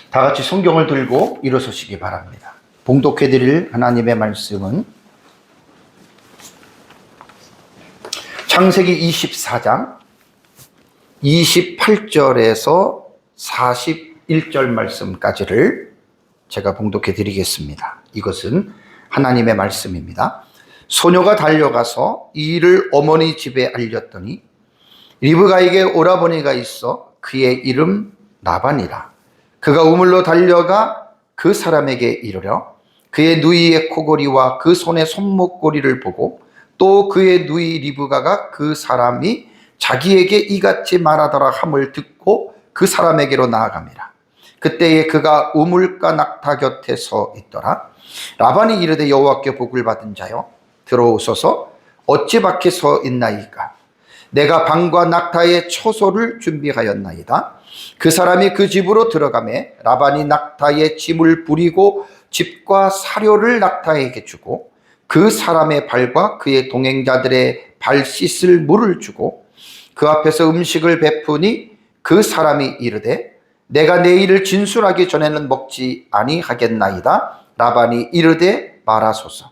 다 같이 성경을 들고 일어서시기 바랍니다. 봉독해 드릴 하나님의 말씀은 창세기 24장 28절에서 41절 말씀까지를 제가 봉독해 드리겠습니다. 이것은 하나님의 말씀입니다. 소녀가 달려가서 이 일을 어머니 집에 알렸더니 리브가에게 오라버니가 있어 그의 이름 라반이라. 그가 우물로 달려가 그 사람에게 이르러 그의 누이의 코골이와 그 손의 손목고리를 보고 또 그의 누이 리브가가 그 사람이 자기에게 이같이 말하더라 함을 듣고 그 사람에게로 나아갑니다. 그때에 그가 우물가 낙타 곁에 서 있더라. 라반이 이르되 여호와께 복을 받은 자여 들어오소서. 어찌 밖에 서 있나이까? 내가 방과 낙타의 처소를 준비하였나이다. 그 사람이 그 집으로 들어가매 라반이 낙타의 짐을 부리고 집과 사료를 낙타에게 주고 그 사람의 발과 그의 동행자들의 발 씻을 물을 주고 그 앞에서 음식을 베푸니 그 사람이 이르되 내가 내 일을 진술하기 전에는 먹지 아니하겠나이다. 라반이 이르되 말하소서.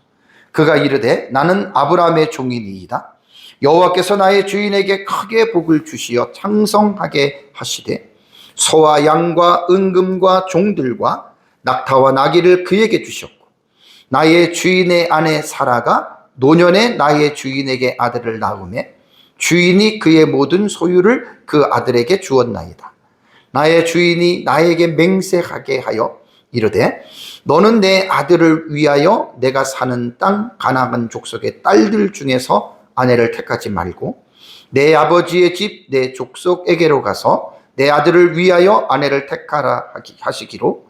그가 이르되 나는 아브라함의 종이니이다. 여호와께서 나의 주인에게 크게 복을 주시어 창성하게 하시되 소와 양과 은금과 종들과 낙타와 나귀를 그에게 주셨고 나의 주인의 아내 사라가 노년에 나의 주인에게 아들을 낳으매 주인이 그의 모든 소유를 그 아들에게 주었나이다. 나의 주인이 나에게 맹세하게 하여 이르되 너는 내 아들을 위하여 내가 사는 땅 가나안 족속의 딸들 중에서 아내를 택하지 말고 내 아버지의 집 내 족속에게로 가서 내 아들을 위하여 아내를 택하라 하시기로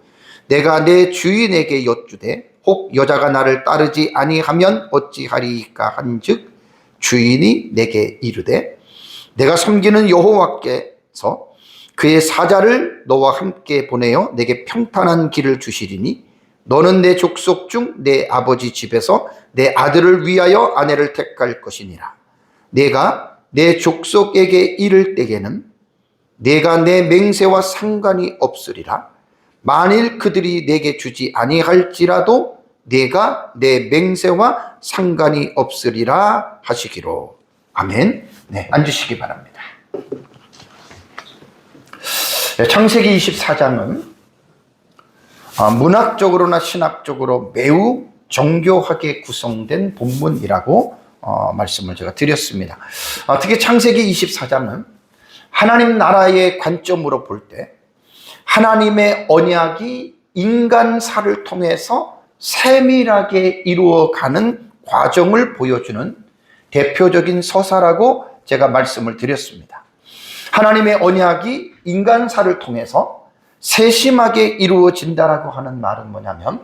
내가 내 주인에게 여쭈되 혹 여자가 나를 따르지 아니하면 어찌하리이까 한즉 주인이 내게 이르되 내가 섬기는 여호와께서 그의 사자를 너와 함께 보내어 내게 평탄한 길을 주시리니 너는 내 족속 중 내 아버지 집에서 내 아들을 위하여 아내를 택할 것이니라. 내가 내 족속에게 이를 때에는 내가 내 맹세와 상관이 없으리라. 만일 그들이 내게 주지 아니할지라도 내가 내 맹세와 상관이 없으리라 하시기로. 아멘. 네, 앉으시기 바랍니다. 창세기 24장은 문학적으로나 신학적으로 매우 정교하게 구성된 본문이라고 말씀을 제가 드렸습니다. 특히 창세기 24장은 하나님 나라의 관점으로 볼 때 하나님의 언약이 인간사를 통해서 세밀하게 이루어가는 과정을 보여주는 대표적인 서사라고 제가 말씀을 드렸습니다. 하나님의 언약이 인간사를 통해서 세심하게 이루어진다라고 하는 말은 뭐냐면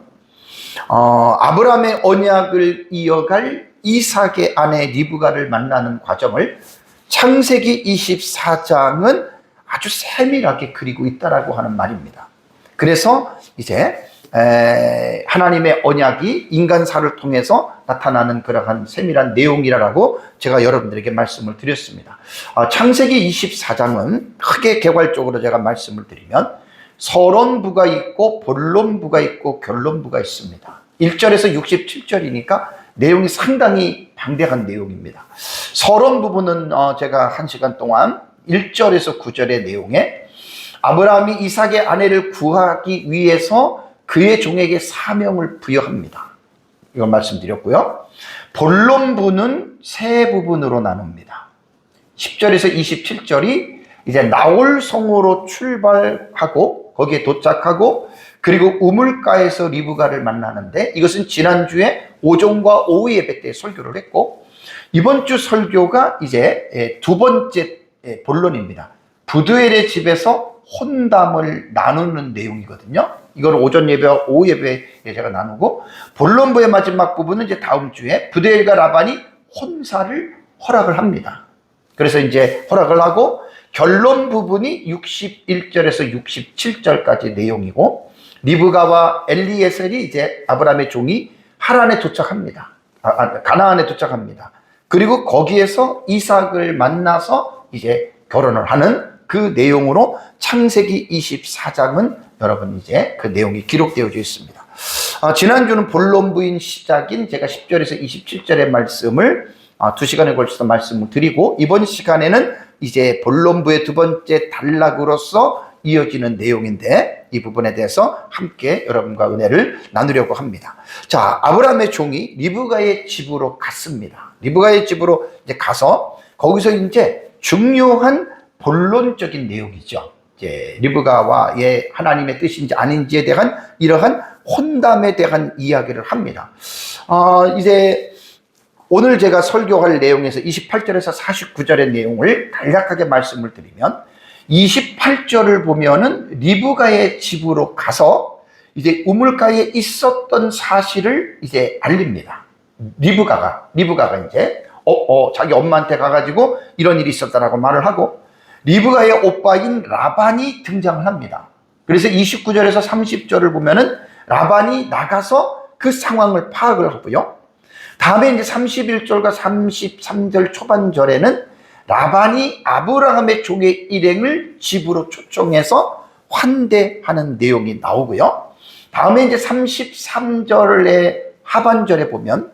아브라함의 언약을 이어갈 이삭의 아내 리브가를 만나는 과정을 창세기 24장은 아주 세밀하게 그리고 있다라고 하는 말입니다. 그래서 이제 하나님의 언약이 인간사를 통해서 나타나는 그러한 세밀한 내용이라고 제가 여러분들에게 말씀을 드렸습니다. 창세기 24장은 크게 개괄적으로 제가 말씀을 드리면 서론부가 있고 본론부가 있고 결론부가 있습니다. 1절에서 67절이니까 내용이 상당히 방대한 내용입니다. 서론 부분은 제가 1시간 동안 1절에서 9절의 내용에 아브라함이 이삭의 아내를 구하기 위해서 그의 종에게 사명을 부여합니다. 이걸 말씀드렸고요. 본론부는 세 부분으로 나눕니다. 10절에서 27절이 이제 나홀성으로 출발하고 거기에 도착하고 그리고 우물가에서 리브가를 만나는데 이것은 지난주에 오전과 오후 예배 때 설교를 했고 이번 주 설교가 이제 두 번째 본론입니다. 부두엘의 집에서 혼담을 나누는 내용이거든요. 이걸 오전 예배와 오후 예배에 제가 나누고 본론부의 마지막 부분은 이제 다음 주에 부두엘과 라반이 혼사를 허락을 합니다. 그래서 이제 허락을 하고 결론 부분이 61절에서 67절까지 내용이고 리브가와 엘리에셀이 이제 아브라함의 종이 하란에 도착합니다. 가나안에 도착합니다. 그리고 거기에서 이삭을 만나서 이제 결혼을 하는 그 내용으로 창세기 24장은 여러분 이제 그 내용이 기록되어져 있습니다. 지난주는 본론부인 시작인 제가 10절에서 27절의 말씀을 2시간에 걸쳐서 말씀을 드리고, 이번 시간에는 이제 본론부의 두 번째 단락으로서 이어지는 내용인데, 이 부분에 대해서 함께 여러분과 은혜를 나누려고 합니다. 자, 아브라함의 종이 리브가의 집으로 갔습니다. 리브가의 집으로 이제 가서 거기서 이제 중요한 본론적인 내용이죠. 이제 리브가와 하나님의 뜻인지 아닌지에 대한 이러한 혼담에 대한 이야기를 합니다. 이제 오늘 제가 설교할 내용에서 28절에서 49절의 내용을 간략하게 말씀을 드리면, 28절을 보면은 리브가의 집으로 가서 이제 우물가에 있었던 사실을 이제 알립니다. 리브가가 이제 자기 엄마한테 가가지고 이런 일이 있었다라고 말을 하고, 리브가의 오빠인 라반이 등장을 합니다. 그래서 29절에서 30절을 보면은 라반이 나가서 그 상황을 파악을 하고요. 다음에 이제 31절과 33절 초반절에는 라반이 아브라함의 종의 일행을 집으로 초청해서 환대하는 내용이 나오고요. 다음에 이제 33절의 하반절에 보면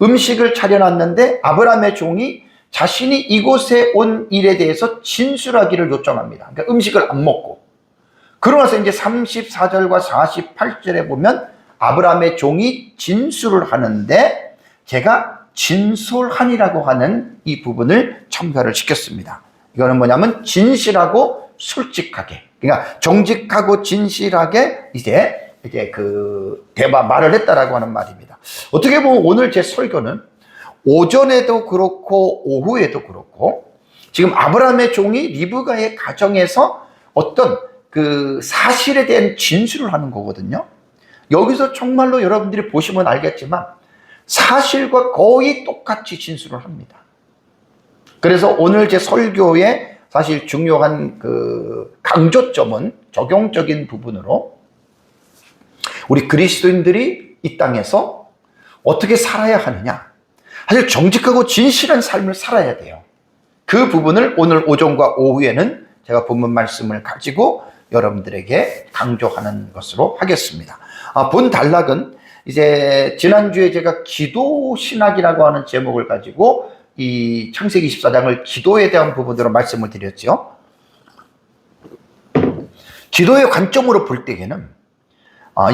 음식을 차려놨는데 아브라함의 종이 자신이 이곳에 온 일에 대해서 진술하기를 요청합니다. 그러니까 음식을 안 먹고. 그러고 나서 이제 34절과 48절에 보면 아브라함의 종이 진술을 하는데, 제가 진솔하니라고 하는 이 부분을 첨가를 시켰습니다. 이거는 뭐냐면 진실하고 솔직하게, 그러니까 정직하고 진실하게 이제 그 말을 했다라고 하는 말입니다. 어떻게 보면 오늘 제 설교는 오전에도 그렇고 오후에도 그렇고 지금 아브라함의 종이 리브가의 가정에서 어떤 그 사실에 대한 진술을 하는 거거든요. 여기서 정말로 여러분들이 보시면 알겠지만 사실과 거의 똑같이 진술을 합니다. 그래서 오늘 제 설교의 사실 중요한 그 강조점은 적용적인 부분으로 우리 그리스도인들이 이 땅에서 어떻게 살아야 하느냐, 사실 정직하고 진실한 삶을 살아야 돼요. 그 부분을 오늘 오전과 오후에는 제가 본문 말씀을 가지고 여러분들에게 강조하는 것으로 하겠습니다. 본 단락은 이제 지난주에 제가 기도 신학이라고 하는 제목을 가지고 이 창세기 24장을 기도에 대한 부분으로 말씀을 드렸죠. 기도의 관점으로 볼 때에는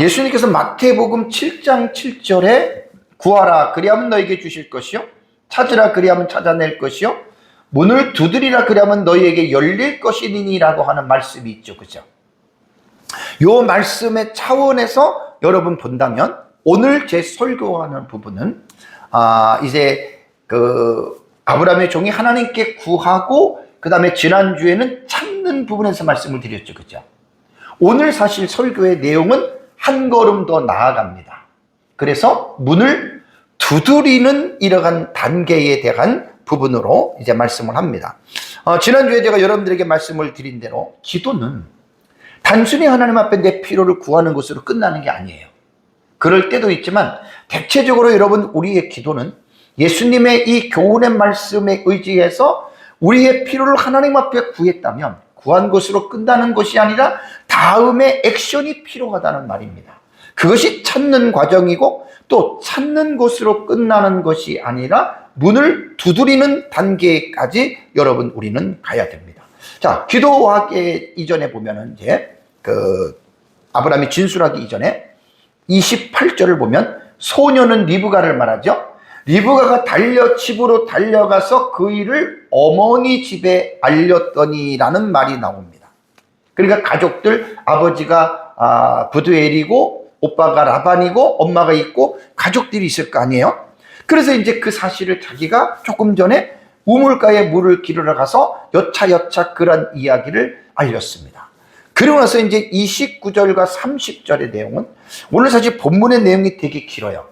예수님께서 마태복음 7장 7절에 구하라 그리하면 너에게 주실 것이요, 찾으라 그리하면 찾아낼 것이요, 문을 두드리라 그리하면 너희에게 열릴 것이니라고 하는 말씀이 있죠. 그죠? 요 말씀의 차원에서 여러분 본다면 오늘 제 설교하는 부분은 이제 그 아브라함의 종이 하나님께 구하고 그 다음에 지난주에는 찾는 부분에서 말씀을 드렸죠. 그죠? 오늘 사실 설교의 내용은 한 걸음 더 나아갑니다. 그래서 문을 두드리는 이러한 단계에 대한 부분으로 이제 말씀을 합니다. 지난주에 제가 여러분들에게 말씀을 드린 대로 기도는 단순히 하나님 앞에 내 필요를 구하는 것으로 끝나는 게 아니에요. 그럴 때도 있지만 대체적으로 여러분 우리의 기도는 예수님의 이 교훈의 말씀에 의지해서 우리의 필요를 하나님 앞에 구했다면 구한 것으로 끝나는 것이 아니라 다음에 액션이 필요하다는 말입니다. 그것이 찾는 과정이고 또 찾는 것으로 끝나는 것이 아니라 문을 두드리는 단계까지 여러분 우리는 가야 됩니다. 자, 기도하기 이전에 보면은 이제 그 아브라함이 진술하기 이전에 28절을 보면 소녀는 리브가를 말하죠. 리브가가 집으로 달려가서 그 일을 어머니 집에 알렸더니라는 말이 나옵니다. 그러니까 가족들, 아버지가 부두엘이고 오빠가 라반이고 엄마가 있고 가족들이 있을 거 아니에요. 그래서 이제 그 사실을 자기가 조금 전에 우물가에 물을 기르러 가서 여차여차 그런 이야기를 알렸습니다. 그러고 나서 이제 29절과 30절의 내용은 오늘 사실 본문의 내용이 되게 길어요.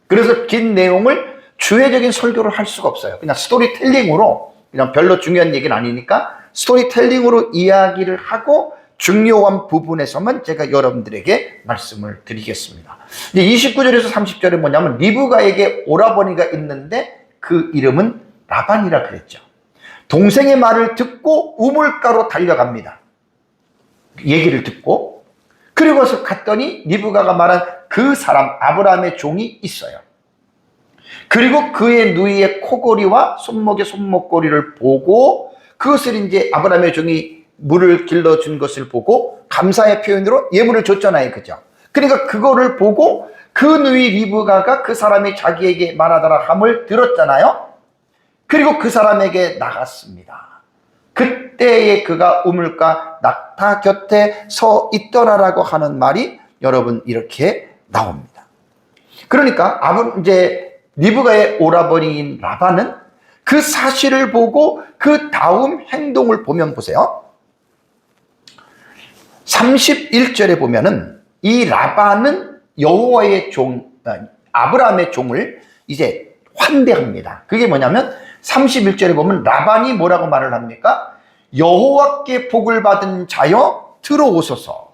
그래서 긴 내용을 주회적인 설교를 할 수가 없어요. 그냥 스토리텔링으로, 그냥 별로 중요한 얘기는 아니니까 스토리텔링으로 이야기를 하고 중요한 부분에서만 제가 여러분들에게 말씀을 드리겠습니다. 이제 29절에서 30절에 뭐냐면 리브가에게 오라버니가 있는데 그 이름은 라반이라 그랬죠. 동생의 말을 듣고 우물가로 달려갑니다. 얘기를 듣고. 그리고 갔더니 리브가가 말한 그 사람, 아브라함의 종이 있어요. 그리고 그의 누이의 코골이와 손목의 손목고리를 보고, 그것을 이제 아브라함의 종이 물을 길러준 것을 보고 감사의 표현으로 예물을 줬잖아요. 그죠? 그러니까 그거를 보고 그 누이 리브가가 그 사람이 자기에게 말하더라 함을 들었잖아요. 그리고 그 사람에게 나갔습니다. 그때에 그가 우물가 낙타 곁에 서 있더라라고 하는 말이 여러분 이렇게 나옵니다. 그러니까 이제 리브가의 오라버니인 라반은 그 사실을 보고 그 다음 행동을 보면 보세요. 31절에 보면은 이 라반은 여호와의 종, 아브라함의 종을 이제 환대합니다. 그게 뭐냐면 31절에 보면 라반이 뭐라고 말을 합니까? 여호와께 복을 받은 자여 들어오소서.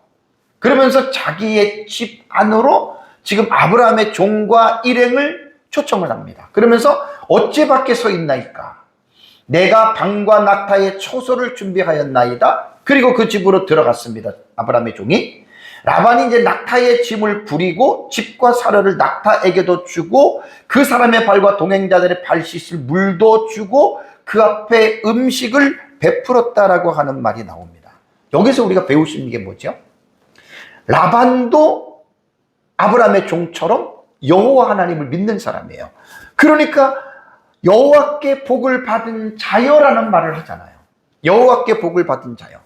그러면서 자기의 집 안으로 지금 아브라함의 종과 일행을 초청을 합니다. 그러면서 어째 밖에 서 있나이까? 내가 방과 낙타의 초소를 준비하였나이다. 그리고 그 집으로 들어갔습니다. 아브라함의 종이. 라반이 이제 낙타의 짐을 부리고 집과 사료를 낙타에게도 주고 그 사람의 발과 동행자들의 발 씻을 물도 주고 그 앞에 음식을 베풀었다라고 하는 말이 나옵니다. 여기서 우리가 배울 수 있는 게 뭐죠? 라반도 아브라함의 종처럼 여호와 하나님을 믿는 사람이에요. 그러니까 여호와께 복을 받은 자여라는 말을 하잖아요. 여호와께 복을 받은 자여.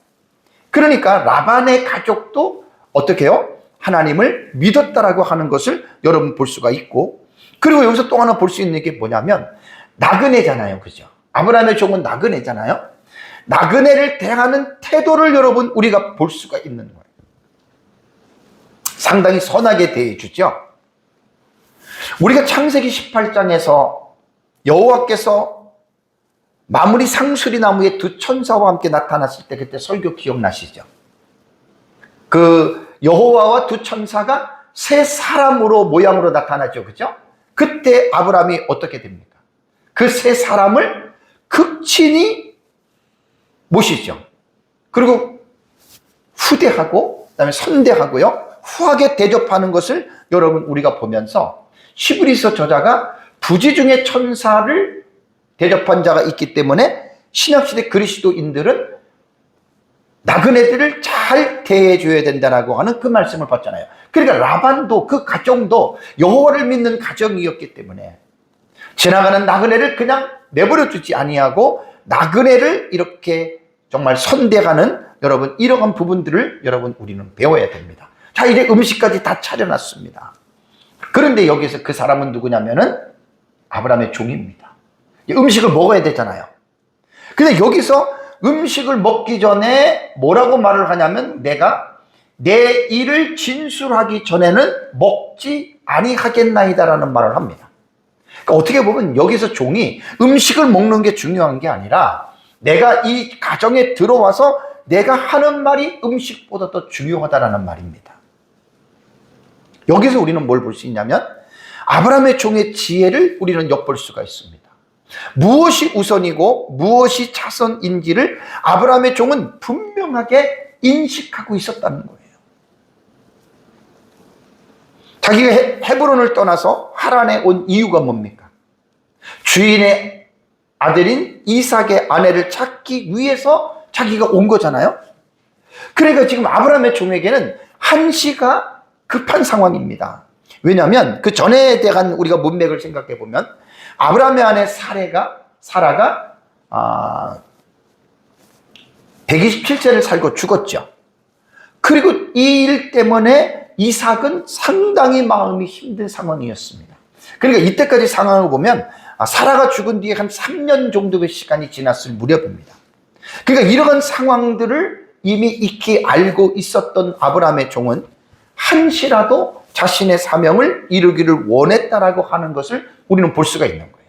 그러니까 라반의 가족도 어떻게 해요? 하나님을 믿었다라고 하는 것을 여러분 볼 수가 있고, 그리고 여기서 또 하나 볼 수 있는 게 뭐냐면 나그네잖아요. 그죠? 아브라함의 종은 나그네잖아요. 나그네를 대하는 태도를 여러분 우리가 볼 수가 있는 거예요. 상당히 선하게 대해주죠. 우리가 창세기 18장에서 여호와께서 마무리 상수리 나무에 두 천사와 함께 나타났을 때 그때 설교 기억나시죠? 그 여호와와 두 천사가 세 사람으로 모양으로 나타나죠. 그죠? 그때 아브라함이 어떻게 됩니까? 그 세 사람을 극진히 모시죠. 그리고 후대하고 그다음에 선대하고요. 후하게 대접하는 것을 여러분 우리가 보면서 히브리서 저자가 부지 중에 천사를 대접한 자가 있기 때문에 신약시대 그리스도인들은 나그네들을 잘 대해줘야 된다라고 하는 그 말씀을 봤잖아요. 그러니까 라반도 그 가정도 여호와를 믿는 가정이었기 때문에 지나가는 나그네를 그냥 내버려 두지 아니하고 나그네를 이렇게 정말 선대하는 여러분 이러한 부분들을 여러분 우리는 배워야 됩니다. 자, 이제 음식까지 다 차려놨습니다. 그런데 여기서 그 사람은 누구냐면은 아브라함의 종입니다. 음식을 먹어야 되잖아요. 근데 여기서 음식을 먹기 전에 뭐라고 말을 하냐면 내가 내 일을 진술하기 전에는 먹지 아니하겠나이다라는 말을 합니다. 그러니까 어떻게 보면 여기서 종이 음식을 먹는 게 중요한 게 아니라 내가 이 가정에 들어와서 내가 하는 말이 음식보다 더 중요하다라는 말입니다. 여기서 우리는 뭘 볼 수 있냐면 아브라함의 종의 지혜를 우리는 엿볼 수가 있습니다. 무엇이 우선이고 무엇이 차선인지를 아브라함의 종은 분명하게 인식하고 있었다는 거예요. 자기가 헤브론을 떠나서 하란에 온 이유가 뭡니까? 주인의 아들인 이삭의 아내를 찾기 위해서 자기가 온 거잖아요. 그러니까 지금 아브라함의 종에게는 한시가 급한 상황입니다. 왜냐하면 그 전에 대한 우리가 문맥을 생각해 보면 아브라함의 아내 사라가 127세를 살고 죽었죠. 그리고 이 일 때문에 이삭은 상당히 마음이 힘든 상황이었습니다. 그러니까 이때까지 상황을 보면 사라가 죽은 뒤에 한 3년 정도의 시간이 지났을 무렵입니다. 그러니까 이러한 상황들을 이미 익히 알고 있었던 아브라함의 종은 한시라도 자신의 사명을 이루기를 원했다라고 하는 것을 우리는 볼 수가 있는 거예요.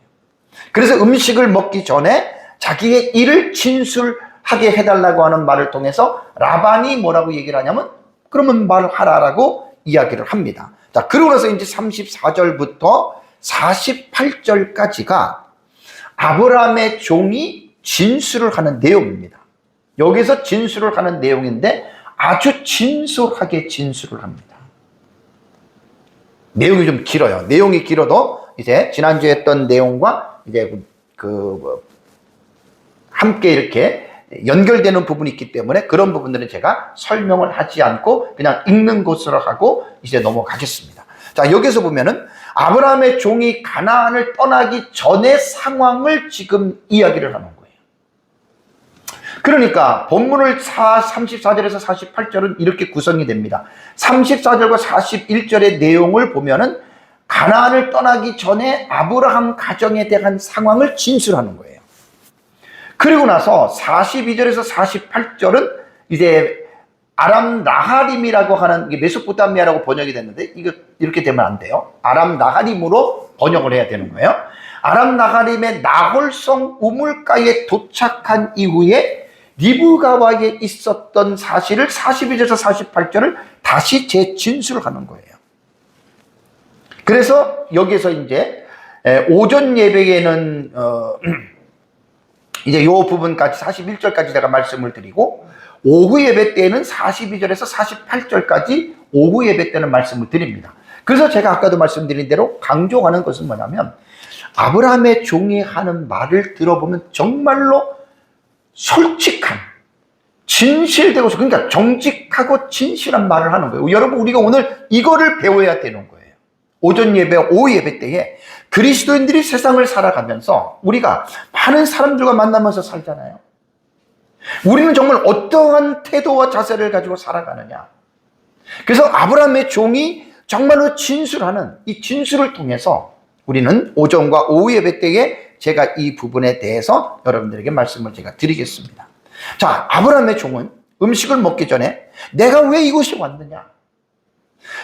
그래서 음식을 먹기 전에 자기의 일을 진술하게 해달라고 하는 말을 통해서 라반이 뭐라고 얘기를 하냐면 그러면 말을 하라라고 이야기를 합니다. 자, 그러고 나서 이제 34절부터 48절까지가 아브라함의 종이 진술을 하는 내용입니다. 여기서 진술을 하는 내용인데 아주 진솔하게 진술을 합니다. 내용이 좀 길어요. 내용이 길어도 이제 지난주에 했던 내용과 이제 함께 이렇게 연결되는 부분이 있기 때문에 그런 부분들은 제가 설명을 하지 않고 그냥 읽는 것으로 하고 이제 넘어가겠습니다. 자, 여기서 보면은 아브라함의 종이 가나안을 떠나기 전의 상황을 지금 이야기를 하는 거예요. 그러니까 본문을 34절에서 48절은 이렇게 구성이 됩니다. 34절과 41절의 내용을 보면은 가나안을 떠나기 전에 아브라함 가정에 대한 상황을 진술하는 거예요. 그리고 나서 42절에서 48절은 이제 아람 나하림이라고 하는, 이게 메소포타미아라고 번역이 됐는데 이거 이렇게 되면 안 돼요. 아람 나하림으로 번역을 해야 되는 거예요. 아람 나하림의 나홀성 우물가에 도착한 이후에 리브가와에 있었던 사실을 42절에서 48절을 다시 재진술을 하는 거예요. 그래서 여기서 이제 오전 예배에는 이제 요 부분까지 41절까지 제가 말씀을 드리고 오후 예배 때는 42절에서 48절까지 오후 예배 때는 말씀을 드립니다. 그래서 제가 아까도 말씀드린 대로 강조하는 것은 뭐냐면 아브라함의 종이 하는 말을 들어보면 정말로 솔직한, 진실되고, 그러니까 정직하고 진실한 말을 하는 거예요. 여러분, 우리가 오늘 이거를 배워야 되는 거예요. 오전 예배, 오후 예배 때에 그리스도인들이 세상을 살아가면서 우리가 많은 사람들과 만나면서 살잖아요. 우리는 정말 어떠한 태도와 자세를 가지고 살아가느냐. 그래서 아브라함의 종이 정말로 진술하는 이 진술을 통해서 우리는 오전과 오후 예배 때에 제가 이 부분에 대해서 여러분들에게 말씀을 제가 드리겠습니다. 자, 아브라함의 종은 음식을 먹기 전에 내가 왜 이곳에 왔느냐.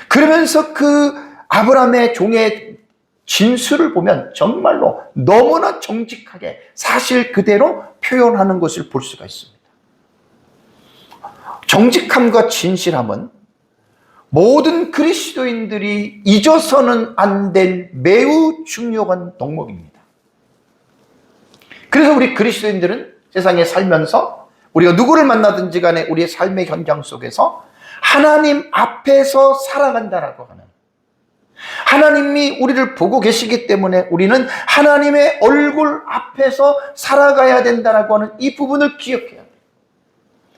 그러면서 그 아브라함의 종의 진술을 보면 정말로 너무나 정직하게 사실 그대로 표현하는 것을 볼 수가 있습니다. 정직함과 진실함은 모든 그리스도인들이 잊어서는 안 될 매우 중요한 덕목입니다. 그래서 우리 그리스도인들은 세상에 살면서 우리가 누구를 만나든지 간에 우리의 삶의 현장 속에서 하나님 앞에서 살아간다라고 하는, 하나님이 우리를 보고 계시기 때문에 우리는 하나님의 얼굴 앞에서 살아가야 된다라고 하는 이 부분을 기억해야 돼요.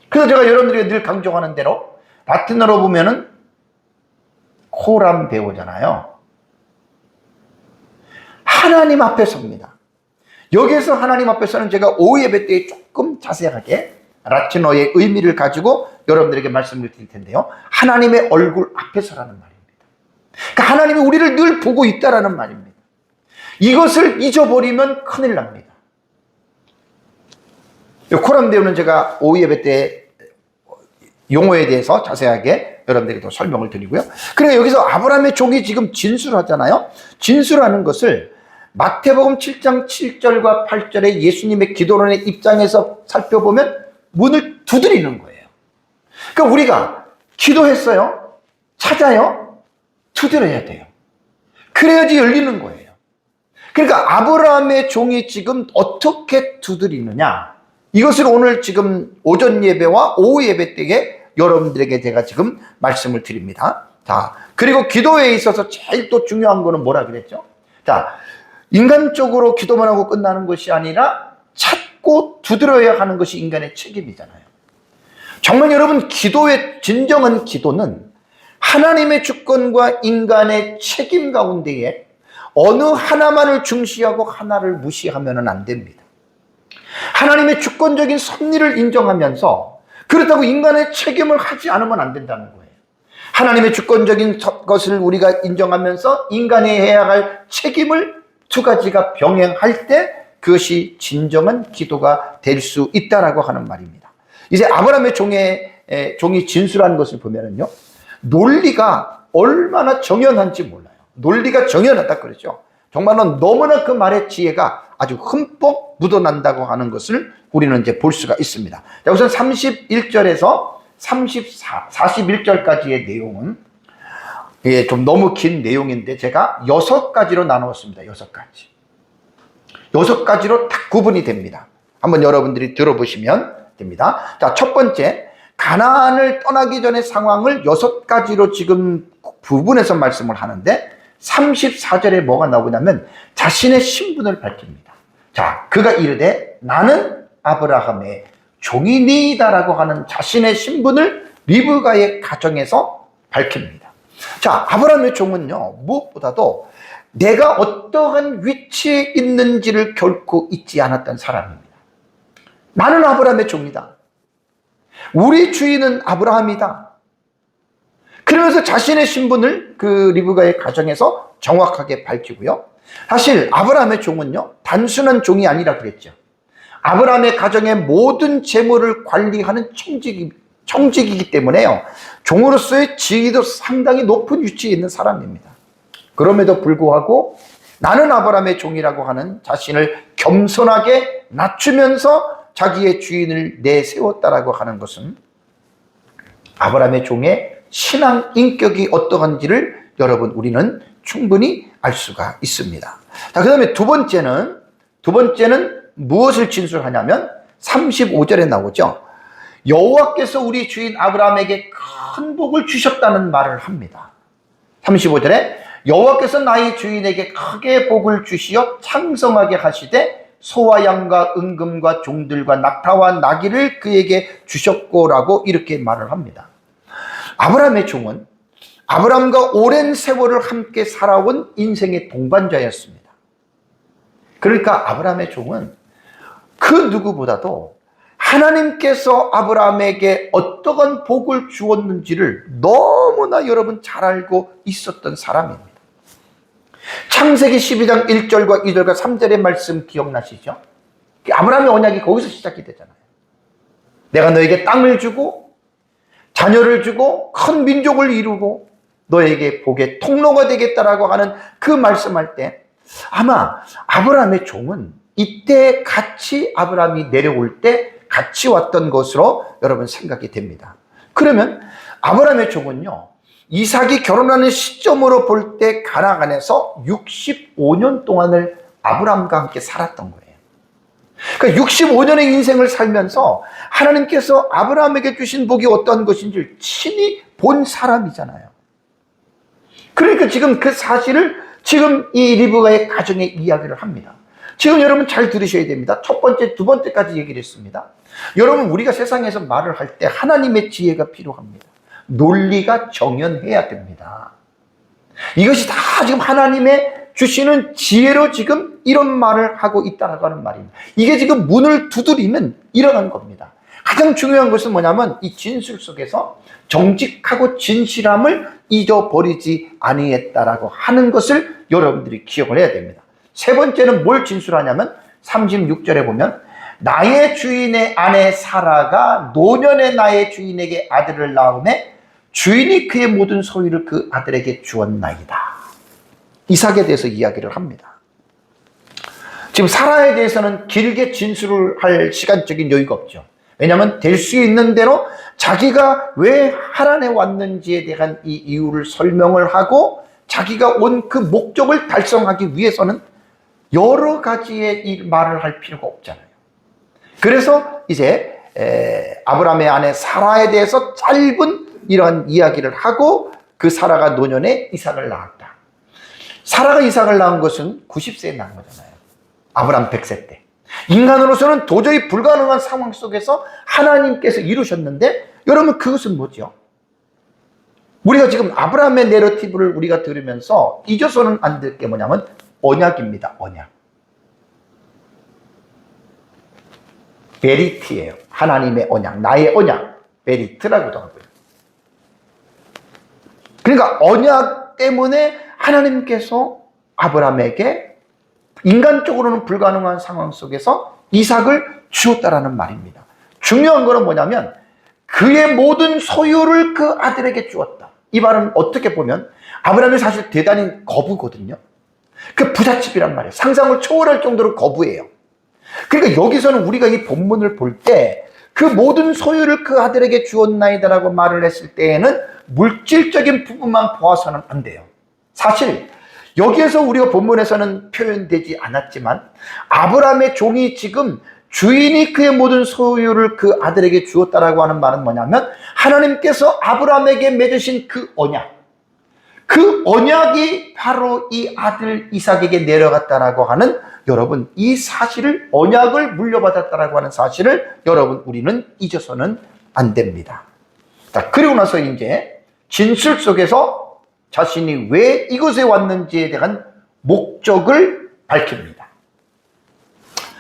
그래서 제가 여러분들에게 늘 강조하는 대로 라틴어로 보면은 코람 배우잖아요. 하나님 앞에 섭니다. 여기에서 하나님 앞에서는 제가 오후 예배 때 조금 자세하게 라틴어의 의미를 가지고 여러분들에게 말씀을 드릴 텐데요. 하나님의 얼굴 앞에서라는 말입니다. 그러니까 하나님이 우리를 늘 보고 있다라는 말입니다. 이것을 잊어버리면 큰일 납니다. 코람 배우는 제가 오후 예배 때 용어에 대해서 자세하게 여러분들에게 또 설명을 드리고요. 그리고 여기서 아브라함의 종이 지금 진술하잖아요. 진술하는 것을 마태복음 7장 7절과 8절의 예수님의 기도론의 입장에서 살펴보면 문을 두드리는 거예요. 그러니까 우리가 기도했어요. 찾아요. 두드려야 돼요. 그래야지 열리는 거예요. 그러니까 아브라함의 종이 지금 어떻게 두드리느냐, 이것을 오늘 지금 오전 예배와 오후 예배 때에 여러분들에게 제가 지금 말씀을 드립니다. 자, 그리고 기도에 있어서 제일 또 중요한 거는 뭐라 그랬죠? 자, 인간적으로 기도만 하고 끝나는 것이 아니라 찾고 두드려야 하는 것이 인간의 책임이잖아요. 정말 여러분, 기도의 진정한 기도는 하나님의 주권과 인간의 책임 가운데에 어느 하나만을 중시하고 하나를 무시하면 안 됩니다. 하나님의 주권적인 섭리를 인정하면서 그렇다고 인간의 책임을 하지 않으면 안 된다는 거예요. 하나님의 주권적인 것을 우리가 인정하면서 인간이 해야 할 책임을 두 가지가 병행할 때 그것이 진정한 기도가 될 수 있다라고 하는 말입니다. 이제 아브라함의 종이 진술하는 것을 보면은요, 논리가 얼마나 정연한지 몰라요. 논리가 정연하다 그러죠. 정말로 너무나 그 말의 지혜가 아주 흠뻑 묻어난다고 하는 것을 우리는 이제 볼 수가 있습니다. 자, 우선 31절에서 41절까지의 내용은 좀 너무 긴 내용인데 제가 6가지로 나누었습니다. 6가지. 6가지로 딱 구분이 됩니다. 한번 여러분들이 들어보시면 됩니다. 자, 첫 번째, 가나안을 떠나기 전의 상황을 6가지로 지금 부분해서 말씀을 하는데 34절에 뭐가 나오냐면 자신의 신분을 밝힙니다. 자, 그가 이르되 나는 아브라함의 종이니이다라고 하는 자신의 신분을 리브가의 가정에서 밝힙니다. 자, 아브라함의 종은요, 무엇보다도 내가 어떠한 위치에 있는지를 결코 잊지 않았던 사람입니다. 나는 아브라함의 종이다. 우리 주인은 아브라함이다. 그러면서 자신의 신분을 그 리브가의 가정에서 정확하게 밝히고요. 사실 아브라함의 종은요, 단순한 종이 아니라 그랬죠. 아브라함의 가정의 모든 재물을 관리하는 청직이기 때문에요, 종으로서의 지위도 상당히 높은 위치에 있는 사람입니다. 그럼에도 불구하고 나는 아브라함의 종이라고 하는 자신을 겸손하게 낮추면서 자기의 주인을 내세웠다라고 하는 것은 아브라함의 종의 신앙 인격이 어떠한지를 여러분 우리는 충분히 알 수가 있습니다. 자, 그 다음에 두 번째는 무엇을 진술하냐면 35절에 나오죠. 여호와께서 우리 주인 아브라함에게 큰 복을 주셨다는 말을 합니다. 35절에 여호와께서 나의 주인에게 크게 복을 주시어 창성하게 하시되 소와 양과 은금과 종들과 낙타와 나귀를 그에게 주셨고라고 이렇게 말을 합니다. 아브라함의 종은 아브라함과 오랜 세월을 함께 살아온 인생의 동반자였습니다. 그러니까 아브라함의 종은 그 누구보다도 하나님께서 아브라함에게 어떠한 복을 주었는지를 너무나 여러분 잘 알고 있었던 사람입니다. 창세기 12장 1절과 2절과 3절의 말씀 기억나시죠? 아브라함의 언약이 거기서 시작이 되잖아요. 내가 너에게 땅을 주고 자녀를 주고 큰 민족을 이루고 너에게 복의 통로가 되겠다라고 하는 그 말씀할 때 아마 아브라함의 종은 이때 같이 아브라함이 내려올 때 같이 왔던 것으로 여러분 생각이 됩니다. 그러면 아브라함의 종은요, 이삭이 결혼하는 시점으로 볼 때 가나안에서 65년 동안을 아브라함과 함께 살았던 거예요. 그러니까 65년의 인생을 살면서 하나님께서 아브라함에게 주신 복이 어떤 것인지 친히 본 사람이잖아요. 그러니까 지금 그 사실을 지금 이 리브가의 가정에 이야기를 합니다. 지금 여러분 잘 들으셔야 됩니다. 첫 번째, 두 번째까지 얘기를 했습니다. 여러분, 우리가 세상에서 말을 할 때 하나님의 지혜가 필요합니다. 논리가 정연해야 됩니다. 이것이 다 지금 하나님의 주시는 지혜로 지금 이런 말을 하고 있다라고 하는 말입니다. 이게 지금 문을 두드리는 이러한 겁니다. 가장 중요한 것은 뭐냐면 이 진술 속에서 정직하고 진실함을 잊어버리지 아니했다라고 하는 것을 여러분들이 기억을 해야 됩니다. 세 번째는 뭘 진술하냐면 36절에 보면 나의 주인의 아내 사라가 노년의 나의 주인에게 아들을 낳음에 주인이 그의 모든 소유를 그 아들에게 주었나이다. 이삭에 대해서 이야기를 합니다. 지금 사라에 대해서는 길게 진술을 할 시간적인 여유가 없죠. 왜냐하면 될 수 있는 대로 자기가 왜 하란에 왔는지에 대한 이 이유를 설명을 하고 자기가 온 그 목적을 달성하기 위해서는 여러 가지의 이 말을 할 필요가 없잖아요. 그래서 이제 아브라함의 아내 사라에 대해서 짧은 이런 이야기를 하고 그 사라가 노년에 이삭을 낳았다. 사라가 이삭을 낳은 것은 90세에 낳은 거잖아요. 아브라함 100세 때. 인간으로서는 도저히 불가능한 상황 속에서 하나님께서 이루셨는데 여러분 그것은 뭐죠? 우리가 지금 아브라함의 내러티브를 우리가 들으면서 잊어서는 안 될 게 뭐냐면 언약입니다. 언약. 베리트예요. 하나님의 언약, 나의 언약. 베리트라고도 하고요. 그러니까 언약 때문에 하나님께서 아브라함에게 인간적으로는 불가능한 상황 속에서 이삭을 주었다라는 말입니다. 중요한 거는 뭐냐면 그의 모든 소유를 그 아들에게 주었다. 이 말은 어떻게 보면 아브라함이 사실 대단히 거부거든요. 그 부잣집이란 말이에요. 상상을 초월할 정도로 거부예요. 그러니까 여기서는 우리가 이 본문을 볼 때 그 모든 소유를 그 아들에게 주었나이다라고 말을 했을 때에는 물질적인 부분만 보아서는 안 돼요. 사실 여기에서 우리가 본문에서는 표현되지 않았지만 아브라함의 종이 지금 주인이 그의 모든 소유를 그 아들에게 주었다라고 하는 말은 뭐냐면 하나님께서 아브라함에게 맺으신 그 언약, 그 언약이 바로 이 아들 이삭에게 내려갔다라고 하는, 여러분, 이 사실을, 언약을 물려받았다라고 하는 사실을 여러분 우리는 잊어서는 안 됩니다. 자, 그리고 나서 이제 진술 속에서 자신이 왜 이곳에 왔는지에 대한 목적을 밝힙니다.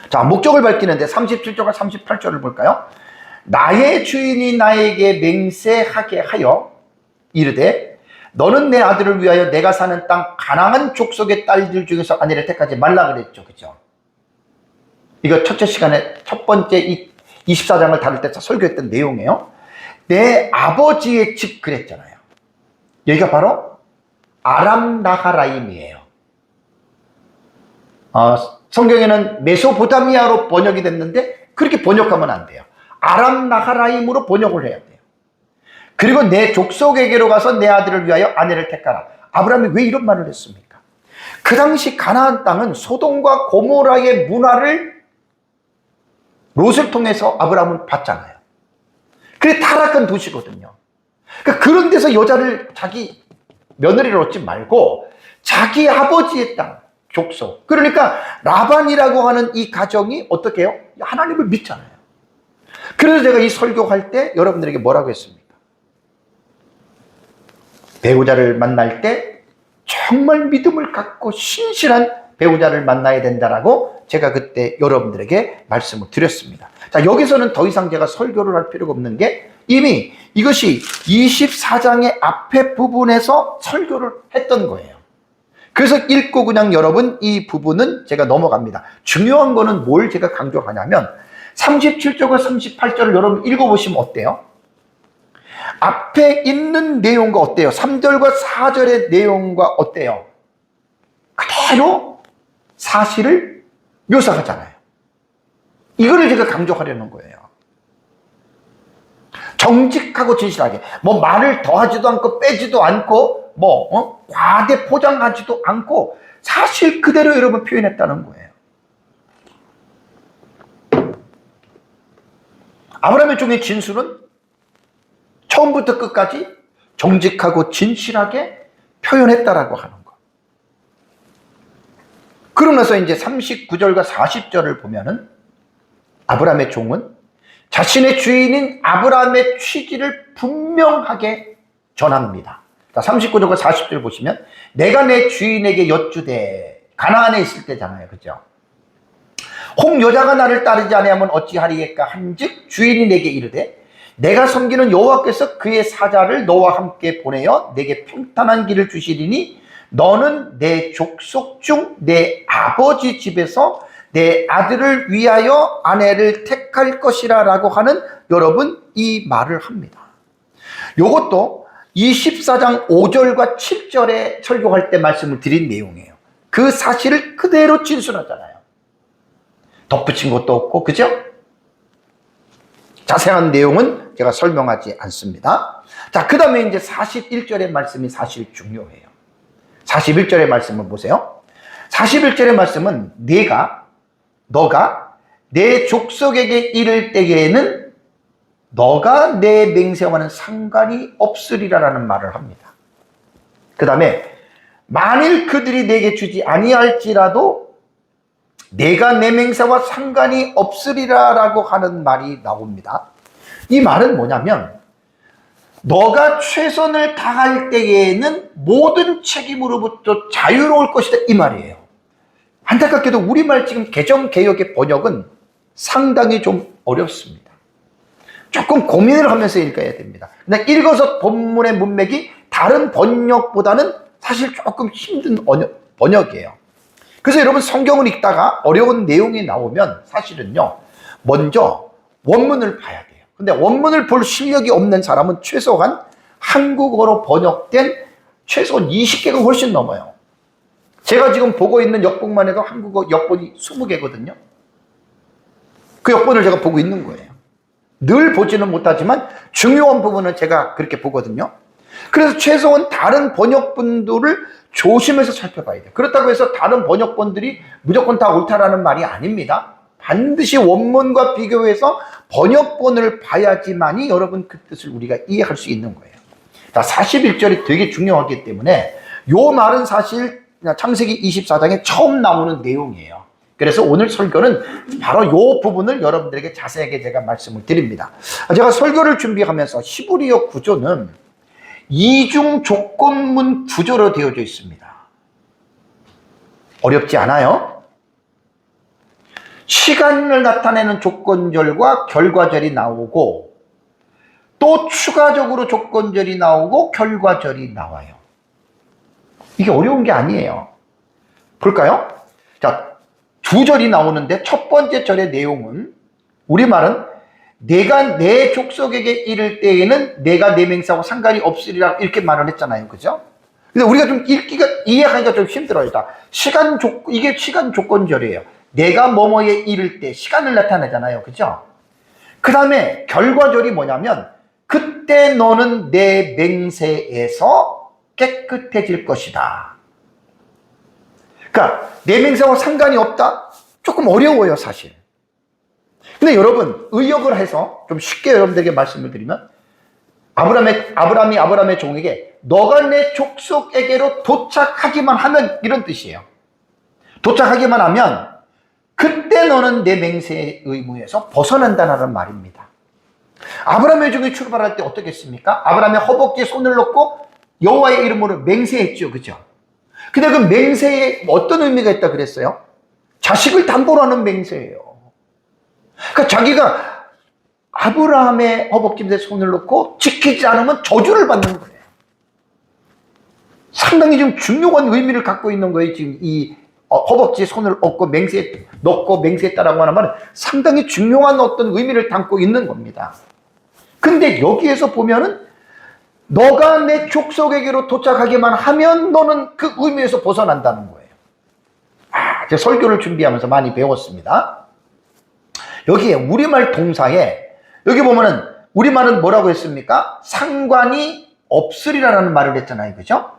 자, 목적을 밝히는데 37절과 38절을 볼까요? 나의 주인이 나에게 맹세하게 하여 이르되 너는 내 아들을 위하여 내가 사는 땅 가나안 족속의 딸들 중에서 아내를 택하지 말라 그랬죠. 그죠? 이거 첫째 시간에 첫 번째 이 24장을 다룰 때 설교했던 내용이에요. 내 아버지의 집 그랬잖아요. 여기가 바로 아람 나하라임이에요. 성경에는 메소포타미아로 번역이 됐는데 그렇게 번역하면 안 돼요. 아람 나하라임으로 번역을 해야 돼요. 그리고 내 족속에게로 가서 내 아들을 위하여 아내를 택하라. 아브라함이 왜 이런 말을 했습니까? 그 당시 가나안 땅은 소돔과 고모라의 문화를 롯을 통해서 아브라함은 봤잖아요. 그게 타락한 도시거든요. 그러니까 그런 데서 여자를, 자기 며느리를 얻지 말고 자기 아버지의 땅, 족속. 그러니까 라반이라고 하는 이 가정이 어떻게 해요? 하나님을 믿잖아요. 그래서 제가 이 설교할 때 여러분들에게 뭐라고 했습니까? 배우자를 만날 때 정말 믿음을 갖고 신실한 배우자를 만나야 된다라고 제가 그때 여러분들에게 말씀을 드렸습니다. 자, 여기서는 더 이상 제가 설교를 할 필요가 없는 게 이미 이것이 24장의 앞에 부분에서 설교를 했던 거예요. 그래서 읽고 그냥 여러분 이 부분은 제가 넘어갑니다. 중요한 거는 뭘 제가 강조하냐면 37절과 38절을 여러분 읽어보시면 어때요? 앞에 있는 내용과 어때요? 3절과 4절의 내용과 어때요? 그대로 사실을 묘사하잖아요. 이거를 제가 강조하려는 거예요. 정직하고 진실하게, 뭐 말을 더하지도 않고 빼지도 않고 과대 포장하지도 않고 사실 그대로 여러분 표현했다는 거예요. 아브라함의 종의 진술은 처음부터 끝까지 정직하고 진실하게 표현했다라고 하는 거. 그러고 나서 이제 39절과 40절을 보면은 아브라함의 종은 자신의 주인인 아브라함의 취지를 분명하게 전합니다. 자, 39절과 40절 보시면 내가 내 주인에게 여쭈되, 가나안에 있을 때잖아요. 그죠? 혹 여자가 나를 따르지 아니하면 어찌하리겠까 한즉 주인이 내게 이르되 내가 섬기는 여호와께서 그의 사자를 너와 함께 보내어 내게 평탄한 길을 주시리니 너는 내 족속 중 내 아버지 집에서 내 아들을 위하여 아내를 택할 것이라 라고 하는, 여러분, 이 말을 합니다. 이것도 24장 5절과 7절에 설교할 때 말씀을 드린 내용이에요. 그 사실을 그대로 진술하잖아요. 덧붙인 것도 없고, 그죠? 자세한 내용은 제가 설명하지 않습니다. 자, 그 다음에 이제 41절의 말씀이 사실 중요해요. 41절의 말씀을 보세요. 41절의 말씀은 너가 내 족속에게 이를 때에는 너가 내 맹세와는 상관이 없으리라라는 말을 합니다. 그 다음에 만일 그들이 내게 주지 아니할지라도 내가 내 맹세와 상관이 없으리라라고 하는 말이 나옵니다. 이 말은 뭐냐면 너가 최선을 다할 때에는 모든 책임으로부터 자유로울 것이다, 이 말이에요. 안타깝게도 우리말 지금 개정개혁의 번역은 상당히 좀 어렵습니다. 조금 고민을 하면서 읽어야 됩니다. 그냥 읽어서 본문의 문맥이 다른 번역보다는 사실 조금 힘든 번역이에요. 그래서 여러분 성경을 읽다가 어려운 내용이 나오면 사실은요, 먼저 원문을 봐야 돼요. 근데 원문을 볼 실력이 없는 사람은 최소한 한국어로 번역된 최소한 20개가 훨씬 넘어요. 제가 지금 보고 있는 역본만 해도 한국어 역본이 20개거든요. 그 역본을 제가 보고 있는 거예요. 늘 보지는 못하지만 중요한 부분은 제가 그렇게 보거든요. 그래서 최소한 다른 번역본들을 조심해서 살펴봐야 돼요. 그렇다고 해서 다른 번역본들이 무조건 다 옳다라는 말이 아닙니다. 반드시 원문과 비교해서 번역본을 봐야지만이 여러분 그 뜻을 우리가 이해할 수 있는 거예요. 자, 41절이 되게 중요하기 때문에 요 말은 사실 창세기 24장에 처음 나오는 내용이에요. 그래서 오늘 설교는 바로 요 부분을 여러분들에게 자세하게 제가 말씀을 드립니다. 제가 설교를 준비하면서 히브리어 구조는 이중 조건문 구조로 되어져 있습니다. 어렵지 않아요? 시간을 나타내는 조건절과 결과절이 나오고 또 추가적으로 조건절이 나오고 결과절이 나와요. 이게 어려운 게 아니에요. 볼까요? 자, 두 절이 나오는데 첫 번째 절의 내용은 우리말은 내가 내 족속에게 이를 때에는 내가 내 맹세하고 상관이 없으리라 이렇게 말을 했잖아요. 그죠? 근데 우리가 좀 이해하기가 좀 힘들어요. 이게 시간 조건절이에요. 내가 뭐뭐에 이를 때 시간을 나타내잖아요. 그죠? 그 다음에 결과절이 뭐냐면 그때 너는 내 맹세에서 깨끗해질 것이다. 그러니까 내 맹세하고 상관이 없다? 조금 어려워요, 사실. 근데 여러분, 의역을 해서 좀 쉽게 여러분들에게 말씀을 드리면 아브라함이 아브라함의 종에게 너가 내 족속에게로 도착하기만 하면 이런 뜻이에요. 도착하기만 하면 그때 너는 내 맹세의 의무에서 벗어난다는 말입니다. 아브라함의 종이 출발할 때 어떻게 했습니까? 아브라함의 허벅지에 손을 놓고 여호와의 이름으로 맹세했죠. 그죠? 근데 그 맹세에 어떤 의미가 있다 그랬어요? 자식을 담보로 하는 맹세예요. 그러니까 자기가 아브라함의 허벅지에 손을 놓고 지키지 않으면 저주를 받는 거예요. 상당히 좀 중요한 의미를 갖고 있는 거예요. 지금 이 허벅지에 손을 얹고 넣고 맹세했다라고 하는 말은 상당히 중요한 어떤 의미를 담고 있는 겁니다. 근데 여기에서 보면은 너가 내 족속에게로 도착하기만 하면 너는 그 의미에서 벗어난다는 거예요. 제가 설교를 준비하면서 많이 배웠습니다. 여기에 우리말 동사에 여기 보면은 우리말은 뭐라고 했습니까? 상관이 없으리라는 말을 했잖아요. 그죠?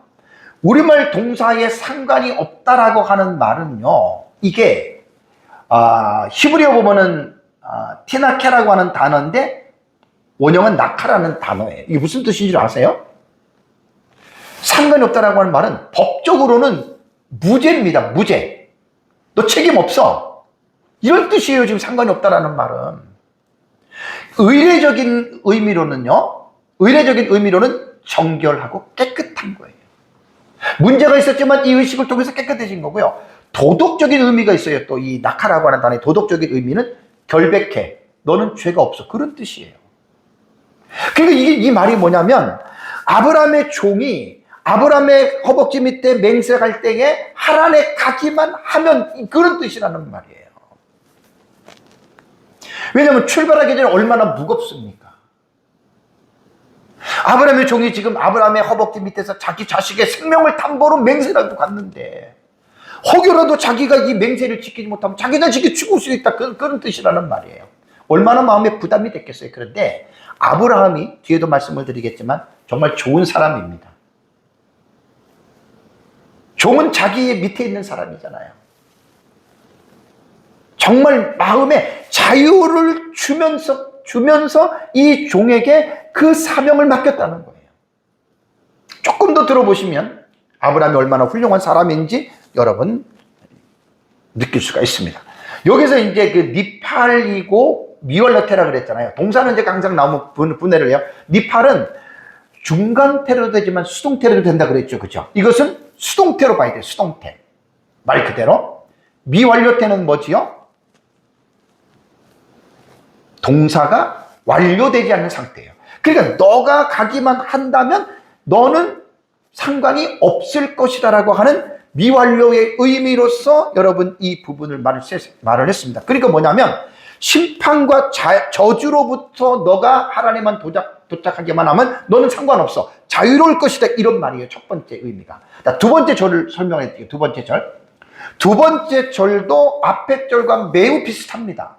우리말 동사에 상관이 없다라고 하는 말은요. 이게 히브리어 보면은 티나케라고 하는 단어인데 원형은 나카라는 단어예요. 이게 무슨 뜻인지 아세요? 상관이 없다라고 하는 말은 법적으로는 무죄입니다. 무죄. 너 책임 없어. 이런 뜻이에요. 지금 상관이 없다라는 말은. 의례적인 의미로는 정결하고 깨끗한 거예요. 문제가 있었지만 이 의식을 통해서 깨끗해진 거고요. 도덕적인 의미가 있어요. 또 이 나카라고 하는 단어의 도덕적인 의미는 결백해. 너는 죄가 없어. 그런 뜻이에요. 그러니까 이 말이 뭐냐면 아브라함의 종이 아브라함의 허벅지 밑에 맹세할 때에 하란에 가기만 하면 그런 뜻이라는 말이에요. 왜냐하면 출발하기 전에 얼마나 무겁습니까? 아브라함의 종이 지금 아브라함의 허벅지 밑에서 자기 자식의 생명을 담보로 맹세라도 갔는데 혹여라도 자기가 이 맹세를 지키지 못하면 자기 자식이 죽을 수 있다. 그런 뜻이라는 말이에요. 얼마나 마음에 부담이 됐겠어요. 그런데 아브라함이 뒤에도 말씀을 드리겠지만 정말 좋은 사람입니다. 종은 자기의 밑에 있는 사람이잖아요. 정말 마음에 자유를 주면서 이 종에게 그 사명을 맡겼다는 거예요. 조금 더 들어보시면 아브라함이 얼마나 훌륭한 사람인지 여러분 느낄 수가 있습니다. 여기서 이제 그 니팔이고 미월러테라 그랬잖아요. 동사는 이제 항상 나오면 분해를 해요. 니팔은 중간태로 되지만 수동태로 된다 그랬죠. 그죠? 이것은 수동태로 봐야 돼요. 수동태. 말 그대로. 미완료태는 뭐지요? 동사가 완료되지 않는 상태예요. 그러니까 너가 가기만 한다면 너는 상관이 없을 것이다라고 하는 미완료의 의미로서 여러분 이 부분을 말을 했습니다. 그러니까 뭐냐면 심판과 저주로부터 너가 하나님만 도착하기만 하면 너는 상관없어. 자유로울 것이다. 이런 말이에요. 첫 번째 의미가. 두 번째 절을 설명해 드릴게요. 두 번째 절. 두 번째 절도 앞에 절과 매우 비슷합니다.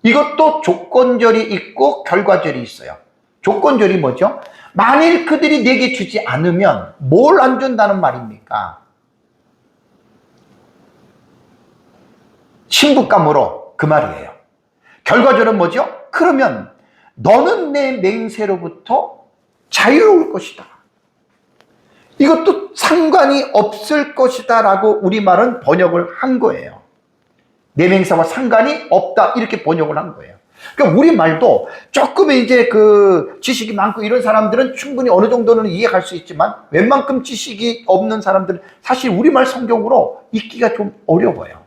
이것도 조건절이 있고 결과절이 있어요. 조건절이 뭐죠? 만일 그들이 내게 주지 않으면 뭘 안 준다는 말입니까? 신부감으로 그 말이에요. 결과적으로 뭐죠? 그러면 너는 내 맹세로부터 자유로울 것이다. 이것도 상관이 없을 것이다 라고 우리말은 번역을 한 거예요. 내 맹세와 상관이 없다 이렇게 번역을 한 거예요. 그러니까 우리말도 조금 이제 그 지식이 많고 이런 사람들은 충분히 어느 정도는 이해할 수 있지만 웬만큼 지식이 없는 사람들은 사실 우리말 성경으로 읽기가 좀 어려워요.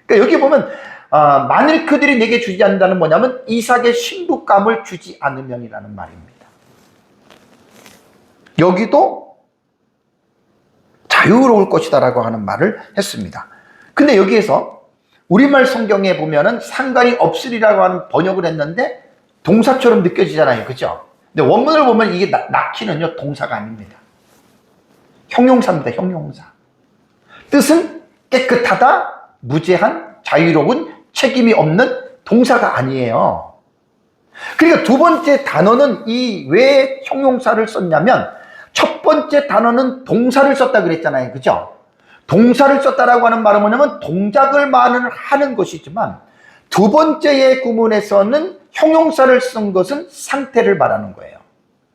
그러니까 여기 보면 만일 그들이 내게 주지 않는다는 뭐냐면 이삭의 신부감을 주지 않으면이라는 말입니다. 여기도 자유로울 것이다 라고 하는 말을 했습니다. 근데 여기에서 우리말 성경에 보면은 상관이 없으리라고 하는 번역을 했는데 동사처럼 느껴지잖아요. 그죠? 근데 원문을 보면 이게 낳기는요, 동사가 아닙니다. 형용사입니다. 형용사. 뜻은 깨끗하다, 무죄한, 자유로운, 책임이 없는 동사가 아니에요. 그러니까 두 번째 단어는 이 왜 형용사를 썼냐면 첫 번째 단어는 동사를 썼다 그랬잖아요. 그죠? 동사를 썼다라고 하는 말은 뭐냐면 동작을 말을 하는 것이지만 두 번째의 구문에서는 형용사를 쓴 것은 상태를 말하는 거예요.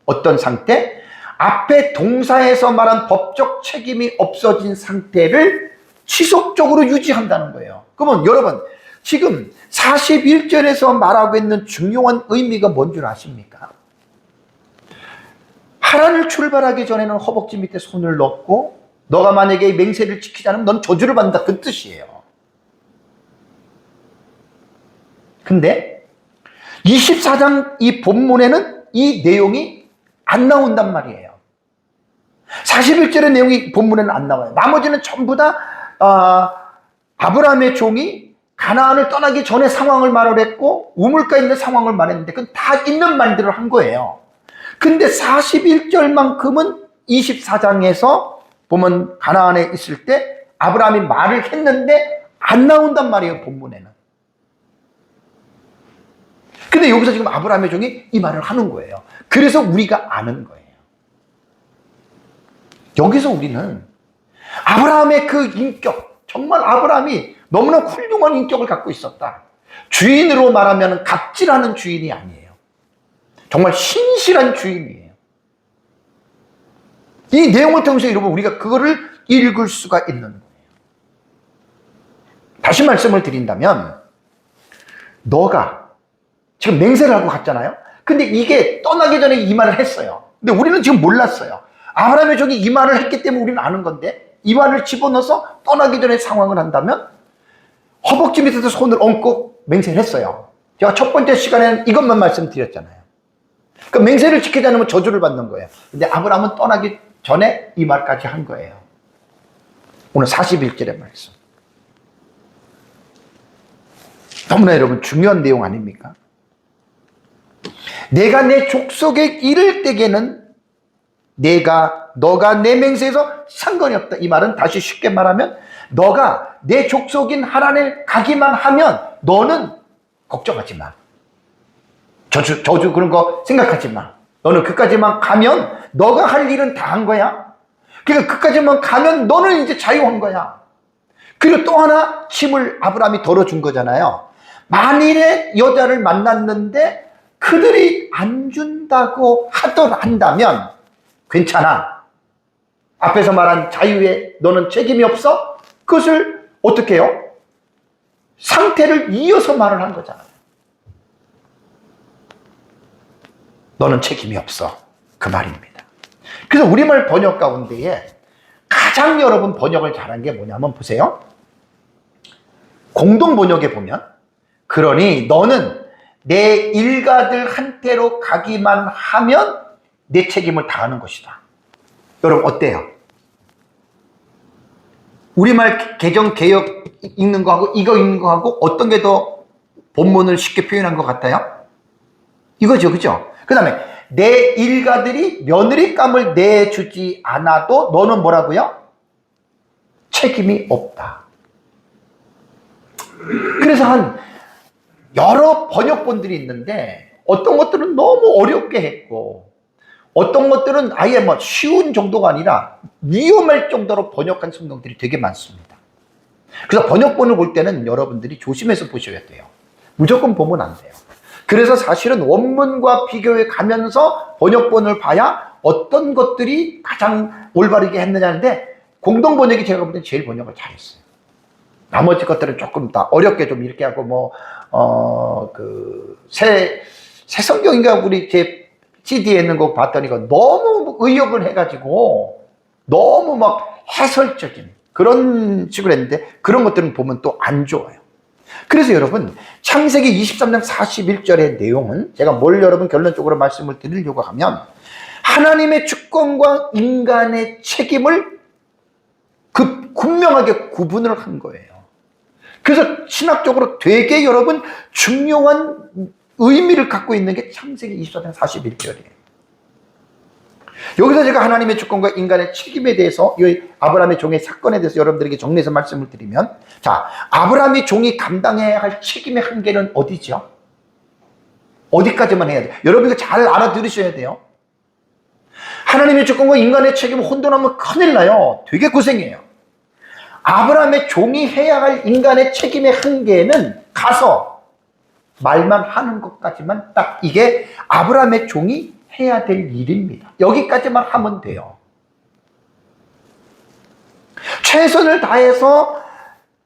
어떤 상태? 앞에 동사에서 말한 법적 책임이 없어진 상태를 지속적으로 유지한다는 거예요. 그러면 여러분 지금 41절에서 말하고 있는 중요한 의미가 뭔 줄 아십니까? 하란을 출발하기 전에는 허벅지 밑에 손을 넣고 너가 만약에 맹세를 지키지 않으면 넌 저주를 받는다 그 뜻이에요. 근데 24장 이 본문에는 이 내용이 안 나온단 말이에요. 41절의 내용이 본문에는 안 나와요. 나머지는 전부 다 아브라함의 종이 가나안을 떠나기 전에 상황을 말을 했고 우물가에 있는 상황을 말했는데 그건 다 있는 말들을 한 거예요. 근데 41절만큼은 24장에서 보면 가나안에 있을 때 아브라함이 말을 했는데 안 나온단 말이에요. 본문에는. 근데 여기서 지금 아브라함의 종이 이 말을 하는 거예요. 그래서 우리가 아는 거예요. 여기서 우리는 아브라함의 그 인격, 정말 아브라함이 너무나 훌륭한 인격을 갖고 있었다. 주인으로 말하면 갑질하는 주인이 아니에요. 정말 신실한 주인이에요. 이 내용을 통해서 여러분 우리가 그거를 읽을 수가 있는 거예요. 다시 말씀을 드린다면 너가 지금 맹세를 하고 갔잖아요. 근데 이게 떠나기 전에 이 말을 했어요. 근데 우리는 지금 몰랐어요. 아브라함의 종이 이 말을 했기 때문에 우리는 아는 건데 이 말을 집어넣어서 떠나기 전에 상황을 한다면 허벅지 밑에서 손을 얹고 맹세를 했어요. 제가 첫 번째 시간에는 이것만 말씀드렸잖아요. 그러니까 맹세를 지키지 않으면 저주를 받는 거예요. 근데 아브라함은 떠나기 전에 이 말까지 한 거예요. 오늘 41절의 말씀. 너무나 여러분 중요한 내용 아닙니까? 내가 내 족속에 이를 때에는 너가 내 맹세에서 상관이 없다. 이 말은 다시 쉽게 말하면 너가 내 족속인 하란에 가기만 하면 너는 걱정하지 마. 저주 그런 거 생각하지 마. 너는 그까지만 가면 너가 할 일은 다 한 거야. 그러니까 그까지만 가면 너는 이제 자유한 거야. 그리고 또 하나 짐을 아브라함이 덜어준 거잖아요. 만일에 여자를 만났는데 그들이 안 준다고 한다면 괜찮아. 앞에서 말한 자유에 너는 책임이 없어? 그것을 어떻게 해요? 상태를 이어서 말을 한 거잖아요. 너는 책임이 없어. 그 말입니다. 그래서 우리말 번역 가운데에 가장 여러분 번역을 잘한 게 뭐냐면 보세요. 공동 번역에 보면 그러니 너는 내 일가들 한테로 가기만 하면 내 책임을 다하는 것이다. 여러분 어때요? 우리말 개정 개역 읽는 거하고 이거 읽는 거하고 어떤 게 더 본문을 쉽게 표현한 것 같아요? 이거죠, 그죠? 그 다음에 내 일가들이 며느리감을 내주지 않아도 너는 뭐라고요? 책임이 없다. 그래서 한 여러 번역본들이 있는데 어떤 것들은 너무 어렵게 했고 어떤 것들은 아예 뭐 쉬운 정도가 아니라 위험할 정도로 번역한 성경들이 되게 많습니다. 그래서 번역본을 볼 때는 여러분들이 조심해서 보셔야 돼요. 무조건 보면 안 돼요. 그래서 사실은 원문과 비교해 가면서 번역본을 봐야 어떤 것들이 가장 올바르게 했느냐인데, 공동 번역이 제가 볼 때 제일 번역을 잘했어요. 나머지 것들은 조금 다 어렵게 좀 이렇게 하고, 새 성경인가 우리 제 CD에 있는 거 봤더니 너무 의역을 해가지고 너무 막 해설적인 그런 식으로 했는데, 그런 것들은 보면 또 안 좋아요. 그래서 여러분, 창세기 23장 41절의 내용은 제가 뭘 여러분 결론적으로 말씀을 드리려고 하면, 하나님의 주권과 인간의 책임을 분명하게 구분을 한 거예요. 그래서 신학적으로 되게 여러분 중요한 의미를 갖고 있는 게 창세기 24장 41절이에요. 여기서 제가 하나님의 주권과 인간의 책임에 대해서, 이 아브라함의 종의 사건에 대해서 여러분들에게 정리해서 말씀을 드리면, 자, 아브라함의 종이 감당해야 할 책임의 한계는 어디죠? 어디까지만 해야 돼요? 여러분 이거 잘 알아들으셔야 돼요. 하나님의 주권과 인간의 책임을 혼돈하면 큰일 나요. 되게 고생해요. 아브라함의 종이 해야 할 인간의 책임의 한계는 가서 말만 하는 것까지만, 딱 이게 아브라함의 종이 해야 될 일입니다. 여기까지만 하면 돼요. 최선을 다해서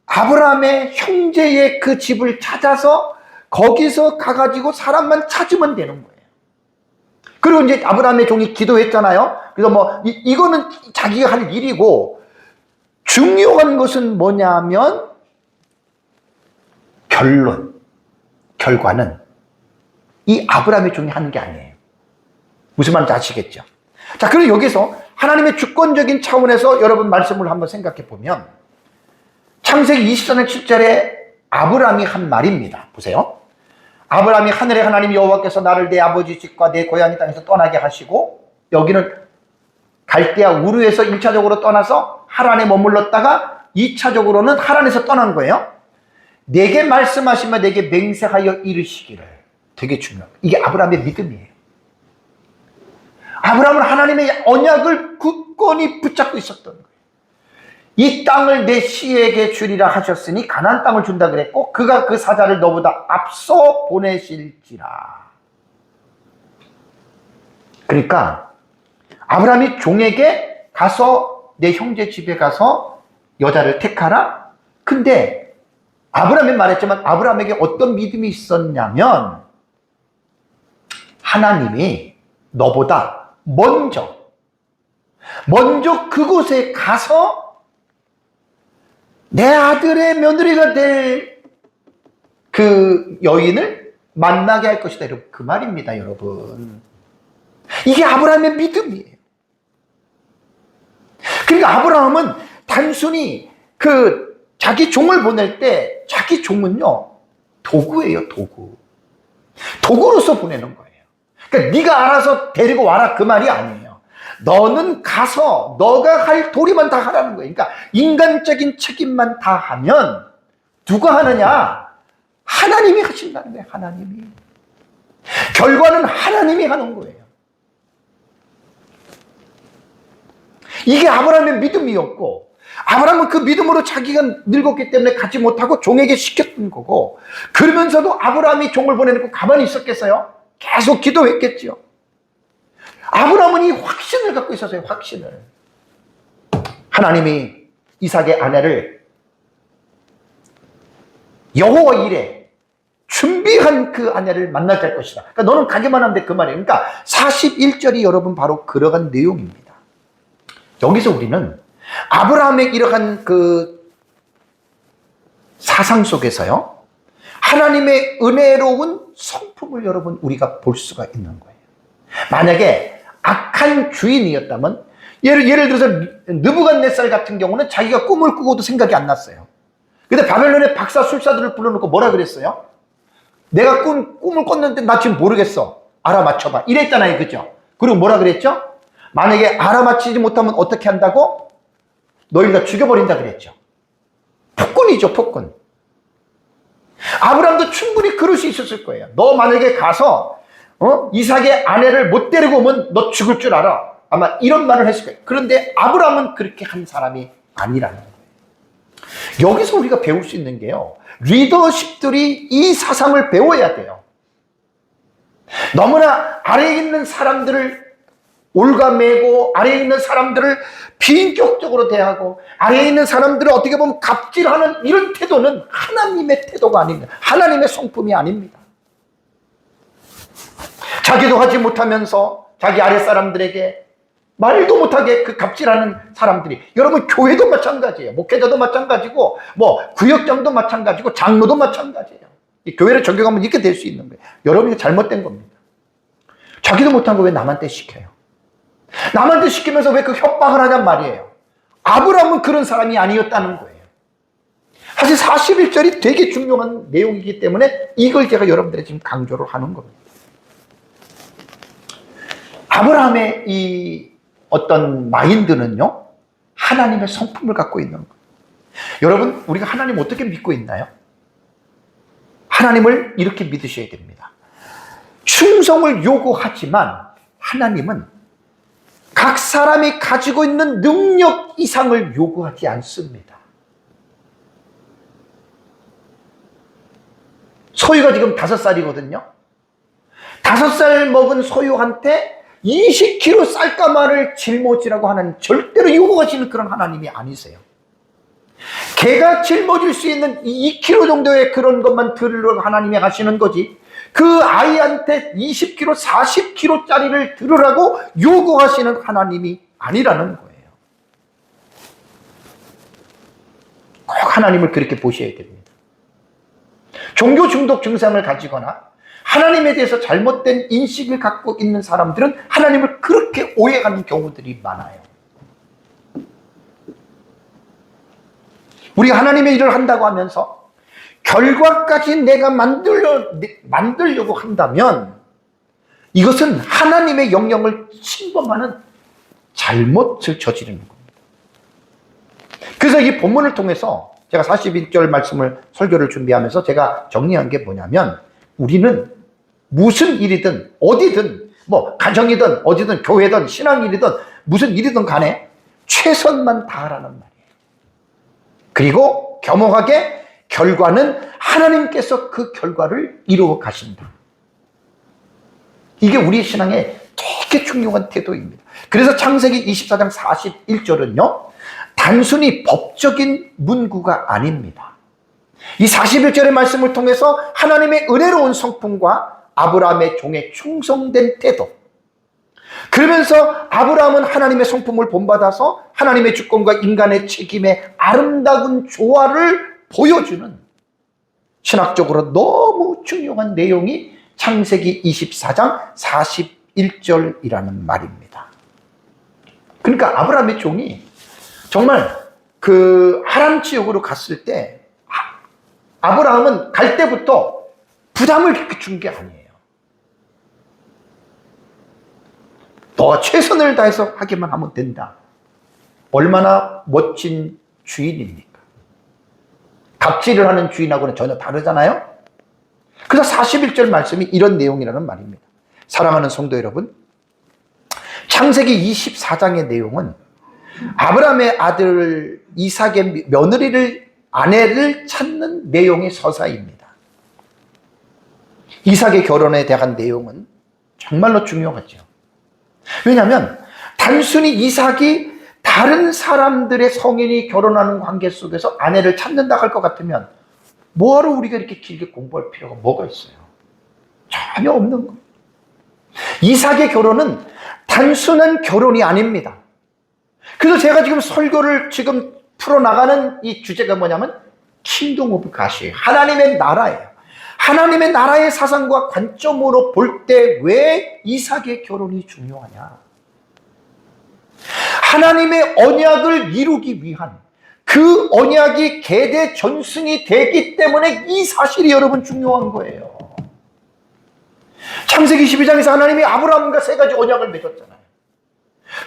아브라함의 형제의 그 집을 찾아서 거기서 가가지고 사람만 찾으면 되는 거예요. 그리고 이제 아브라함의 종이 기도했잖아요. 그래서 이거는 자기가 할 일이고, 중요한 것은 뭐냐면 결과는 이 아브라함의 종이 하는 게 아니에요. 무슨 말인지 아시겠죠? 자, 그리고 여기서 하나님의 주권적인 차원에서 여러분 말씀을 한번 생각해 보면, 창세기 24장 7절에 아브라함이 한 말입니다. 보세요. 아브라함이 하늘의 하나님 여호와께서 나를 내 아버지 집과 내 고향의 땅에서 떠나게 하시고, 여기는 갈대아 우르에서 1차적으로 떠나서 하란에 머물렀다가 2차적으로는 하란에서 떠난 거예요. 내게 말씀하시며 내게 맹세하여 이르시기를. 되게 중요해요. 이게 아브라함의 믿음이에요. 아브라함은 하나님의 언약을 굳건히 붙잡고 있었던 거예요. 이 땅을 내 씨에게 주리라 하셨으니 가나안 땅을 준다 그랬고, 그가 그 사자를 너보다 앞서 보내실지라. 그러니까 아브라함이 종에게 가서 내 형제 집에 가서 여자를 택하라. 근데 아브라함이 말했지만 아브라함에게 어떤 믿음이 있었냐면, 하나님이 너보다 먼저 그곳에 가서 내 아들의 며느리가 될 그 여인을 만나게 할 것이다. 여러분, 그 말입니다, 여러분. 이게 아브라함의 믿음이에요. 그러니까 아브라함은 단순히 자기 종을 보낼 때, 자기 종은요, 도구예요, 도구. 도구로서 보내는 거예요. 그러니까 네가 알아서 데리고 와라, 그 말이 아니에요. 너는 가서 너가 할 도리만 다 하라는 거예요. 그러니까 인간적인 책임만 다 하면 누가 하느냐? 하나님이 하신다는 거예요. 하나님이. 결과는 하나님이 하는 거예요. 이게 아브라함의 믿음이었고, 아브라함은 그 믿음으로 자기가 늙었기 때문에 가지 못하고 종에게 시켰던 거고, 그러면서도 아브라함이 종을 보내놓고 가만히 있었겠어요? 계속 기도했겠죠. 아브라함은 이 확신을 갖고 있었어요. 확신을. 하나님이 이삭의 아내를 여호와 이레 준비한 그 아내를 만나게 할 것이다. 그러니까 너는 가기만 하면 돼, 그 말이에요. 그러니까 41절이 여러분 바로 그러한 내용입니다. 여기서 우리는 아브라함의 이러한 그 사상 속에서요, 하나님의 은혜로운 성품을 여러분 우리가 볼 수가 있는 거예요. 만약에 악한 주인이었다면, 예를 들어서 느부갓네살 같은 경우는 자기가 꿈을 꾸고도 생각이 안 났어요. 근데 바벨론의 박사 술사들을 불러놓고 뭐라 그랬어요? 내가 꿈을 꿨는데 나 지금 모르겠어, 알아맞혀봐, 이랬잖아요. 그죠? 그리고 뭐라 그랬죠? 만약에 알아맞히지 못하면 어떻게 한다고? 너희를 다 죽여버린다 그랬죠. 폭군이죠, 폭군. 아브라함도 충분히 그럴 수 있었을 거예요. 너 만약에 가서 이삭의 아내를 못 데리고 오면 너 죽을 줄 알아, 아마 이런 말을 했을 거예요. 그런데 아브라함은 그렇게 한 사람이 아니라는 거예요. 여기서 우리가 배울 수 있는 게요, 리더십들이 이 사상을 배워야 돼요. 너무나 아래에 있는 사람들을 올가매고, 아래에 있는 사람들을 비인격적으로 대하고, 아래에 있는 사람들을 어떻게 보면 갑질하는 이런 태도는 하나님의 태도가 아닙니다. 하나님의 성품이 아닙니다. 자기도 하지 못하면서 자기 아래 사람들에게 말도 못하게 그 갑질하는 사람들이, 여러분 교회도 마찬가지예요. 목회자도 마찬가지고, 뭐 구역장도 마찬가지고, 장로도 마찬가지예요. 이 교회를 적용하면 이렇게 될 수 있는 거예요. 여러분이 잘못된 겁니다. 자기도 못한 거 왜 남한테 시켜요? 남한테 시키면서 왜 그 협박을 하냔 말이에요. 아브라함은 그런 사람이 아니었다는 거예요. 사실 41절이 되게 중요한 내용이기 때문에 이걸 제가 여러분들에게 지금 강조를 하는 겁니다. 아브라함의 이 어떤 마인드는요, 하나님의 성품을 갖고 있는 거예요. 여러분, 우리가 하나님 어떻게 믿고 있나요? 하나님을 이렇게 믿으셔야 됩니다. 충성을 요구하지만 하나님은 각 사람이 가지고 있는 능력 이상을 요구하지 않습니다. 소유가 지금 5살이거든요. 5살 먹은 소유한테 20kg 쌀가마를 짊어지라고 하나님 절대로 요구하시는 그런 하나님이 아니세요. 개가 짊어질 수 있는 2kg 정도의 그런 것만 들으라고 하나님이 하시는 거지, 그 아이한테 20kg, 40kg짜리를 들으라고 요구하시는 하나님이 아니라는 거예요. 꼭 하나님을 그렇게 보셔야 됩니다. 종교 중독 증상을 가지거나 하나님에 대해서 잘못된 인식을 갖고 있는 사람들은 하나님을 그렇게 오해하는 경우들이 많아요. 우리가 하나님의 일을 한다고 하면서 결과까지 내가 만들려고 한다면 이것은 하나님의 영역을 침범하는 잘못을 저지르는 겁니다. 그래서 이 본문을 통해서 제가 41절 말씀을 설교를 준비하면서 제가 정리한 게 뭐냐면, 우리는 무슨 일이든 어디든, 뭐 가정이든 어디든 교회든 신앙일이든 무슨 일이든 간에 최선만 다하라는 말이에요. 그리고 겸허하게 결과는 하나님께서 그 결과를 이루어 가신다. 이게 우리 신앙의 되게 중요한 태도입니다. 그래서 창세기 24장 41절은요, 단순히 법적인 문구가 아닙니다. 이 41절의 말씀을 통해서 하나님의 은혜로운 성품과 아브라함의 종의 충성된 태도, 그러면서 아브라함은 하나님의 성품을 본받아서 하나님의 주권과 인간의 책임의 아름다운 조화를 보여주는 신학적으로 너무 중요한 내용이 창세기 24장 41절이라는 말입니다. 그러니까 아브라함의 종이 정말 그 하람 지역으로 갔을 때 아브라함은 갈 때부터 부담을 그렇게 준 게 아니에요. 너가 최선을 다해서 하기만 하면 된다. 얼마나 멋진 주인입니까? 갑질을 하는 주인하고는 전혀 다르잖아요. 그래서 41절 말씀이 이런 내용이라는 말입니다. 사랑하는 성도 여러분, 창세기 24장의 내용은 아브라함의 아들 이삭의 아내를 찾는 내용의 서사입니다. 이삭의 결혼에 대한 내용은 정말로 중요하죠. 왜냐하면 단순히 이삭이 다른 사람들의 성인이 결혼하는 관계 속에서 아내를 찾는다 할 것 같으면 뭐하러 우리가 이렇게 길게 공부할 필요가 뭐가 있어요? 전혀 없는 거예요. 이삭의 결혼은 단순한 결혼이 아닙니다. 그래서 제가 지금 설교를 지금 풀어나가는 이 주제가 뭐냐면 킹덤 오브 갓이에요. 하나님의 나라예요. 하나님의 나라의 사상과 관점으로 볼 때 왜 이삭의 결혼이 중요하냐? 하나님의 언약을 이루기 위한 그 언약이 계대 전승이 되기 때문에 이 사실이 여러분 중요한 거예요. 창세기 12장에서 하나님이 아브라함과 3가지 언약을 맺었잖아요.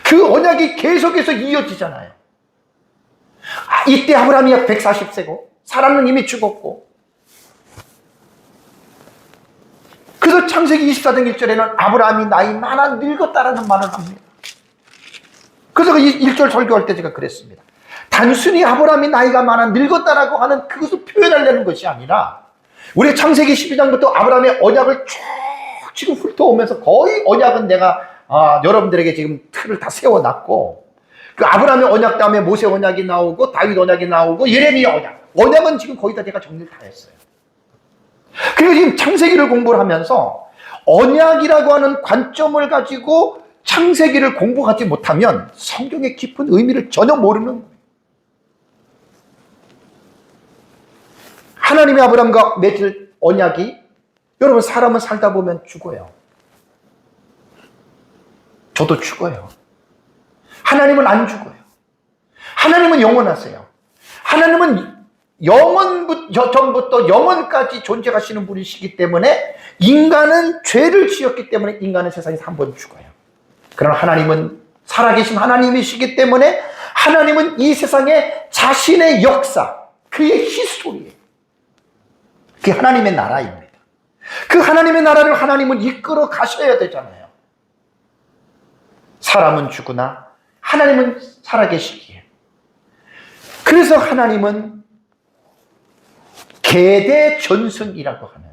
그 언약이 계속해서 이어지잖아요. 이때 아브라함이 약 140세고 사라는 이미 죽었고, 그래서 창세기 24장 1절에는 아브라함이 나이 많아 늙었다라는 말을 합니다. 그래서 그 1절 설교할 때 제가 그랬습니다. 단순히 아브라함이 나이가 많아 늙었다라고 하는 그것을 표현하려는 것이 아니라 우리 창세기 12장부터 아브라함의 언약을 쭉 지금 훑어오면서 거의 언약은 내가 여러분들에게 지금 틀을 다 세워놨고, 그 아브라함의 언약 다음에 모세 언약이 나오고 다윗 언약이 나오고 예레미야 언약은 지금 거의 다 제가 정리를 다 했어요. 그리고 지금 창세기를 공부를 하면서 언약이라고 하는 관점을 가지고 창세기를 공부하지 못하면 성경의 깊은 의미를 전혀 모르는 거예요. 하나님이 아브라함과 맺을 언약이, 여러분 사람은 살다 보면 죽어요. 저도 죽어요. 하나님은 안 죽어요. 하나님은 영원하세요. 하나님은 전부터 영원까지 존재하시는 분이시기 때문에 인간은 죄를 지었기 때문에 인간은 세상에서 한 번 죽어요. 그러나 하나님은 살아계신 하나님이시기 때문에 하나님은 이 세상에 자신의 역사, 그의 히스토리에, 그게 하나님의 나라입니다. 그 하나님의 나라를 하나님은 이끌어 가셔야 되잖아요. 사람은 죽으나 하나님은 살아계시기에. 그래서 하나님은 계대전승이라고 하는,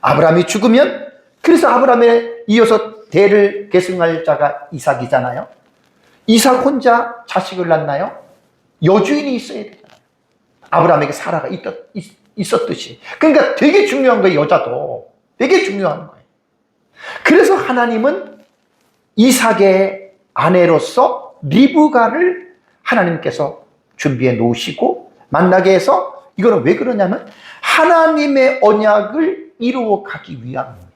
아브라함이 죽으면, 그래서 아브라함에 이어서 대를 계승할 자가 이삭이잖아요. 이삭 혼자 자식을 낳나요? 여주인이 있어야 되잖아요. 아브라함에게 사라가 있었듯이. 그러니까 되게 중요한 거예요. 여자도 되게 중요한 거예요. 그래서 하나님은 이삭의 아내로서 리브가를 하나님께서 준비해 놓으시고 만나게 해서, 이거는 왜 그러냐면 하나님의 언약을 이루어 가기 위함입니다.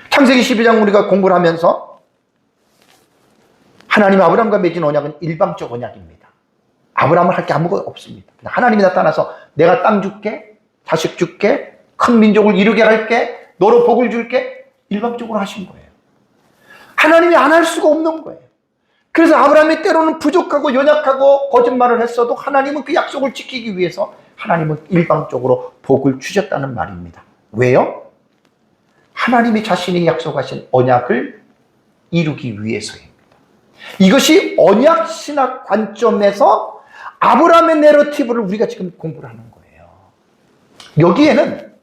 창세기 12장 우리가 공부를 하면서 하나님 아브라함과 맺은 언약은 일방적 언약입니다. 아브라함은 할 게 아무것도 없습니다. 하나님이 나타나서 내가 땅 줄게, 자식 줄게, 큰 민족을 이루게 할게, 너로 복을 줄게, 일방적으로 하신 거예요. 하나님이 안 할 수가 없는 거예요. 그래서 아브라함이 때로는 부족하고 연약하고 거짓말을 했어도 하나님은 그 약속을 지키기 위해서 하나님은 일방적으로 복을 주셨다는 말입니다. 왜요? 하나님이 자신이 약속하신 언약을 이루기 위해서입니다. 이것이 언약 신학 관점에서 아브라함의 내러티브를 우리가 지금 공부를 하는 거예요. 여기에는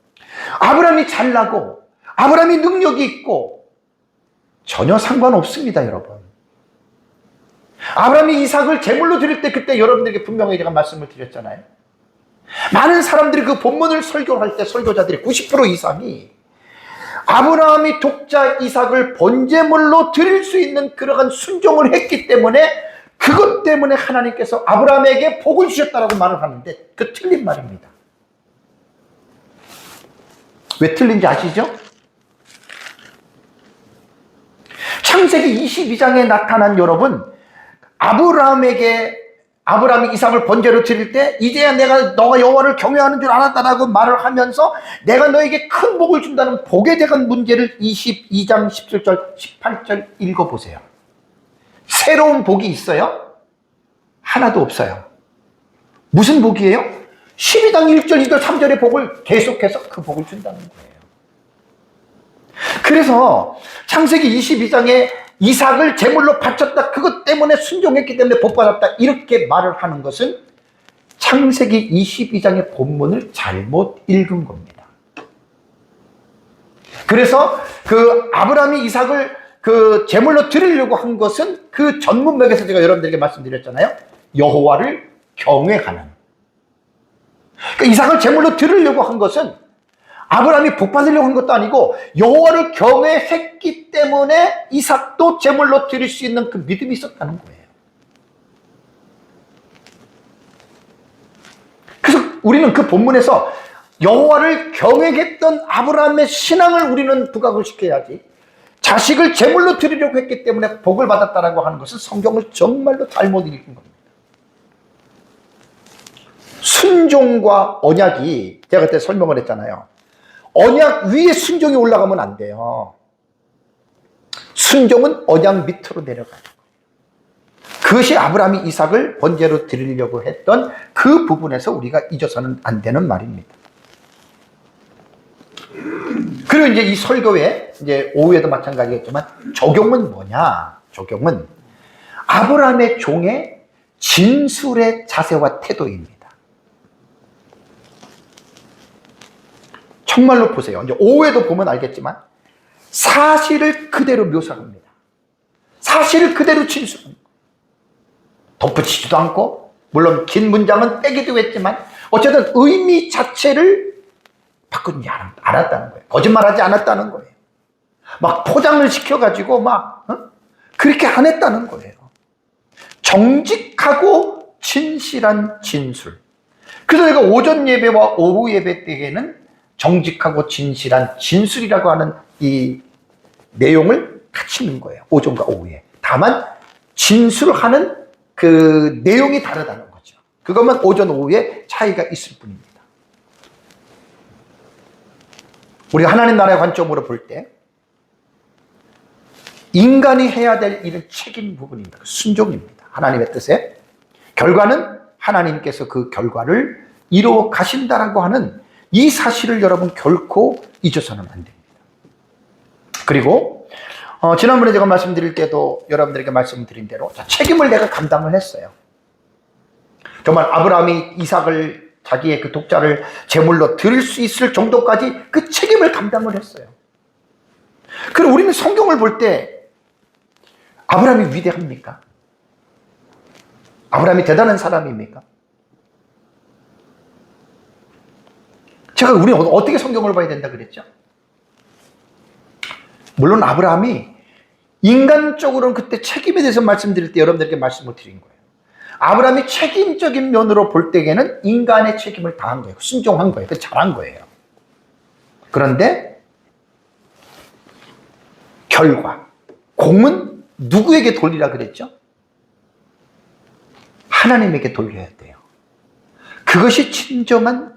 아브라함이 잘나고 아브라함이 능력이 있고 전혀 상관없습니다, 여러분. 아브라함이 이삭을 제물로 드릴 때 그때 여러분들에게 분명히 제가 말씀을 드렸잖아요. 많은 사람들이 그 본문을 설교할 때 설교자들이 90% 이상이 아브라함이 독자 이삭을 번제물로 드릴 수 있는 그러한 순종을 했기 때문에, 그것 때문에 하나님께서 아브라함에게 복을 주셨다라고 말을 하는데 그 틀린 말입니다. 왜 틀린지 아시죠? 창세기 22장에 나타난, 여러분, 아브라함이 이삭을 번제로 드릴 때 이제야 너가 여호와를 경외하는 줄 알았다라고 말을 하면서 내가 너에게 큰 복을 준다는 복에 대한 문제를 22장 17절 18절 읽어보세요. 새로운 복이 있어요? 하나도 없어요. 무슨 복이에요? 12장 1절 2절 3절의 복을 계속해서 그 복을 준다는 거예요. 그래서 창세기 22장에 이삭을 제물로 바쳤다, 그것 때문에 순종했기 때문에 복받았다, 이렇게 말을 하는 것은 창세기 22장의 본문을 잘못 읽은 겁니다. 그래서 그 아브라함이 이삭을 그 제물로 드리려고 한 것은 그 전문맥에서 제가 여러분들에게 말씀드렸잖아요. 여호와를 경외하는. 그러니까 이삭을 제물로 드리려고 한 것은 아브라함이 복 받으려고 한 것도 아니고 여호와를 경외했기 때문에 이삭도 제물로 드릴 수 있는 그 믿음이 있었다는 거예요. 그래서 우리는 그 본문에서 여호와를 경외했던 아브라함의 신앙을 우리는 부각을 시켜야지, 자식을 제물로 드리려고 했기 때문에 복을 받았다라고 하는 것은 성경을 정말로 잘못 읽은 겁니다. 순종과 언약이, 제가 그때 설명을 했잖아요. 언약 위에 순종이 올라가면 안 돼요. 순종은 언약 밑으로 내려가요. 그것이 아브라함이 이삭을 번제로 드리려고 했던 그 부분에서 우리가 잊어서는 안 되는 말입니다. 그리고 이제 이 설교에 이제 오후에도 마찬가지겠지만 적용은 뭐냐? 적용은 아브라함의 종의 진술의 자세와 태도입니다. 정말로 보세요. 이제 오후에도 보면 알겠지만 사실을 그대로 묘사합니다. 사실을 그대로 진술합니다. 덧붙이지도 않고, 물론 긴 문장은 빼기도 했지만 어쨌든 의미 자체를 바꾸지 않았다는 거예요. 거짓말하지 않았다는 거예요. 막 포장을 시켜가지고 막 그렇게 안 했다는 거예요. 정직하고 진실한 진술. 그래서 내가 오전 예배와 오후 예배 때에는 정직하고 진실한 진술이라고 하는 이 내용을 같이 넣은 거예요. 오전과 오후에. 다만 진술하는 그 내용이 다르다는 거죠. 그것만 오전 오후에 차이가 있을 뿐입니다. 우리가 하나님 나라의 관점으로 볼 때 인간이 해야 될 일은 책임 부분입니다. 순종입니다. 하나님의 뜻에. 결과는 하나님께서 그 결과를 이루어 가신다라고 하는 이 사실을 여러분 결코 잊어서는 안 됩니다. 그리고 지난번에 제가 말씀드릴 때도 여러분들에게 말씀드린 대로 책임을 내가 감당을 했어요. 정말 아브라함이 이삭을 자기의 그 독자를 제물로 드릴 수 있을 정도까지 그 책임을 감당을 했어요. 그럼 우리는 성경을 볼 때 아브라함이 위대합니까? 아브라함이 대단한 사람입니까? 우리 어떻게 성경을 봐야 된다 그랬죠? 물론 아브라함이 인간적으로는 그때 책임에 대해서 말씀드릴 때 여러분들에게 말씀을 드린 거예요. 아브라함이 책임적인 면으로 볼 때에는 인간의 책임을 다한 거예요. 순종한 거예요. 잘한 거예요. 그런데 결과, 공은 누구에게 돌리라 그랬죠? 하나님에게 돌려야 돼요. 그것이 진정한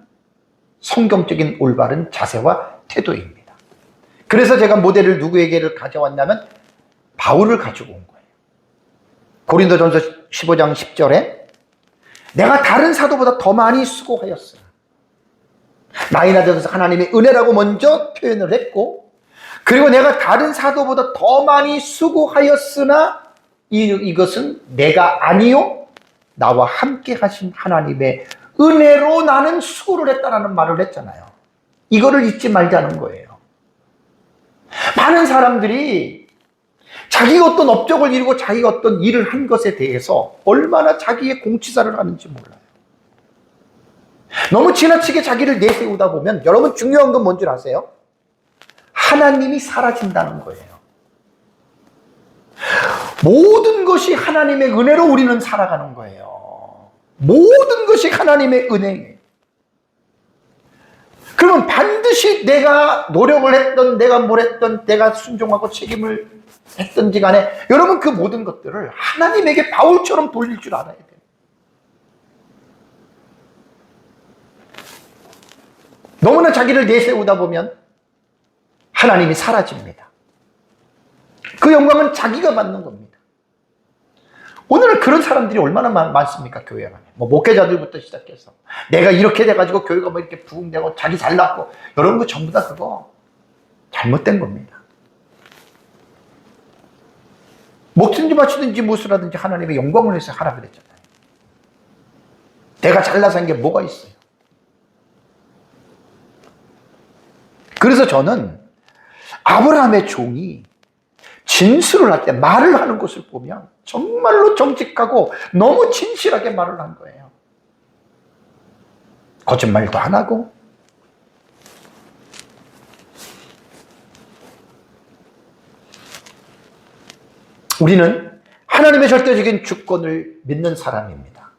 성경적인 올바른 자세와 태도입니다. 그래서 제가 모델을 누구에게를 가져왔냐면 바울을 가지고 온 거예요. 고린도전서 15장 10절에 내가 다른 사도보다 더 많이 수고하였으나 나이나 들어서 하나님의 은혜라고 먼저 표현을 했고, 그리고 내가 다른 사도보다 더 많이 수고하였으나 이것은 내가 아니요 나와 함께 하신 하나님의 은혜로 나는 수고를 했다라는 말을 했잖아요. 이거를 잊지 말자는 거예요. 많은 사람들이 자기가 어떤 업적을 이루고 자기가 어떤 일을 한 것에 대해서 얼마나 자기의 공치사를 하는지 몰라요. 너무 지나치게 자기를 내세우다 보면 여러분 중요한 건 뭔지 아세요? 하나님이 사라진다는 거예요. 모든 것이 하나님의 은혜로 우리는 살아가는 거예요. 모든 것이 하나님의 은혜예요. 그러면 반드시 내가 노력을 했던, 내가 뭘 했던, 내가 순종하고 책임을 했던지 간에 여러분 그 모든 것들을 하나님에게 바울처럼 돌릴 줄 알아야 돼요. 너무나 자기를 내세우다 보면 하나님이 사라집니다. 그 영광은 자기가 받는 겁니다. 오늘은 그런 사람들이 얼마나 많습니까? 교회 안에. 목회자들부터 시작해서 내가 이렇게 돼가지고 교회가 이렇게 부흥되고 자기 잘났고, 여러분 그 전부 다 그거 잘못된 겁니다. 먹든지 마시든지 무엇을 하든지 하나님의 영광을 위해서 하라 그랬잖아요. 내가 잘나서 한 게 뭐가 있어요? 그래서 저는 아브라함의 종이 진술을 할 때 말을 하는 것을 보면 정말로 정직하고 너무 진실하게 말을 한 거예요. 거짓말도 안 하고. 우리는 하나님의 절대적인 주권을 믿는 사람입니다.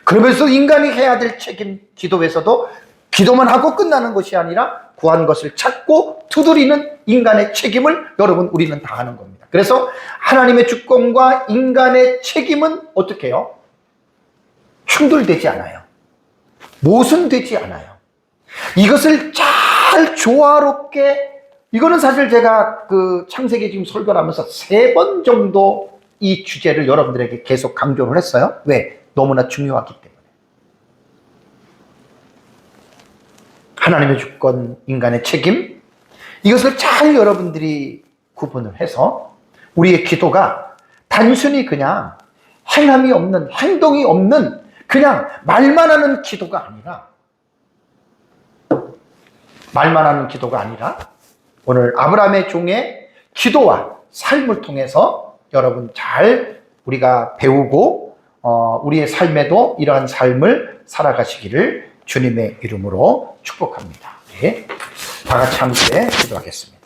그러면서 인간이 해야 될 책임, 기도에서도 기도만 하고 끝나는 것이 아니라 구한 것을 찾고 두드리는 인간의 책임을 여러분 우리는 다 하는 겁니다. 그래서 하나님의 주권과 인간의 책임은 어떻게 해요? 충돌되지 않아요. 모순되지 않아요. 이것을 잘 조화롭게, 이거는 사실 제가 그 창세기 지금 설교를 하면서 3번 정도 이 주제를 여러분들에게 계속 강조를 했어요. 왜? 너무나 중요하기 때문에. 하나님의 주권, 인간의 책임, 이것을 잘 여러분들이 구분을 해서 우리의 기도가 단순히 그냥 행함이 없는, 행동이 없는 그냥 말만 하는 기도가 아니라, 오늘 아브라함의 종의 기도와 삶을 통해서 여러분 잘 우리가 배우고 우리의 삶에도 이러한 삶을 살아가시기를 주님의 이름으로 축복합니다. 네. 다 같이 함께 기도하겠습니다.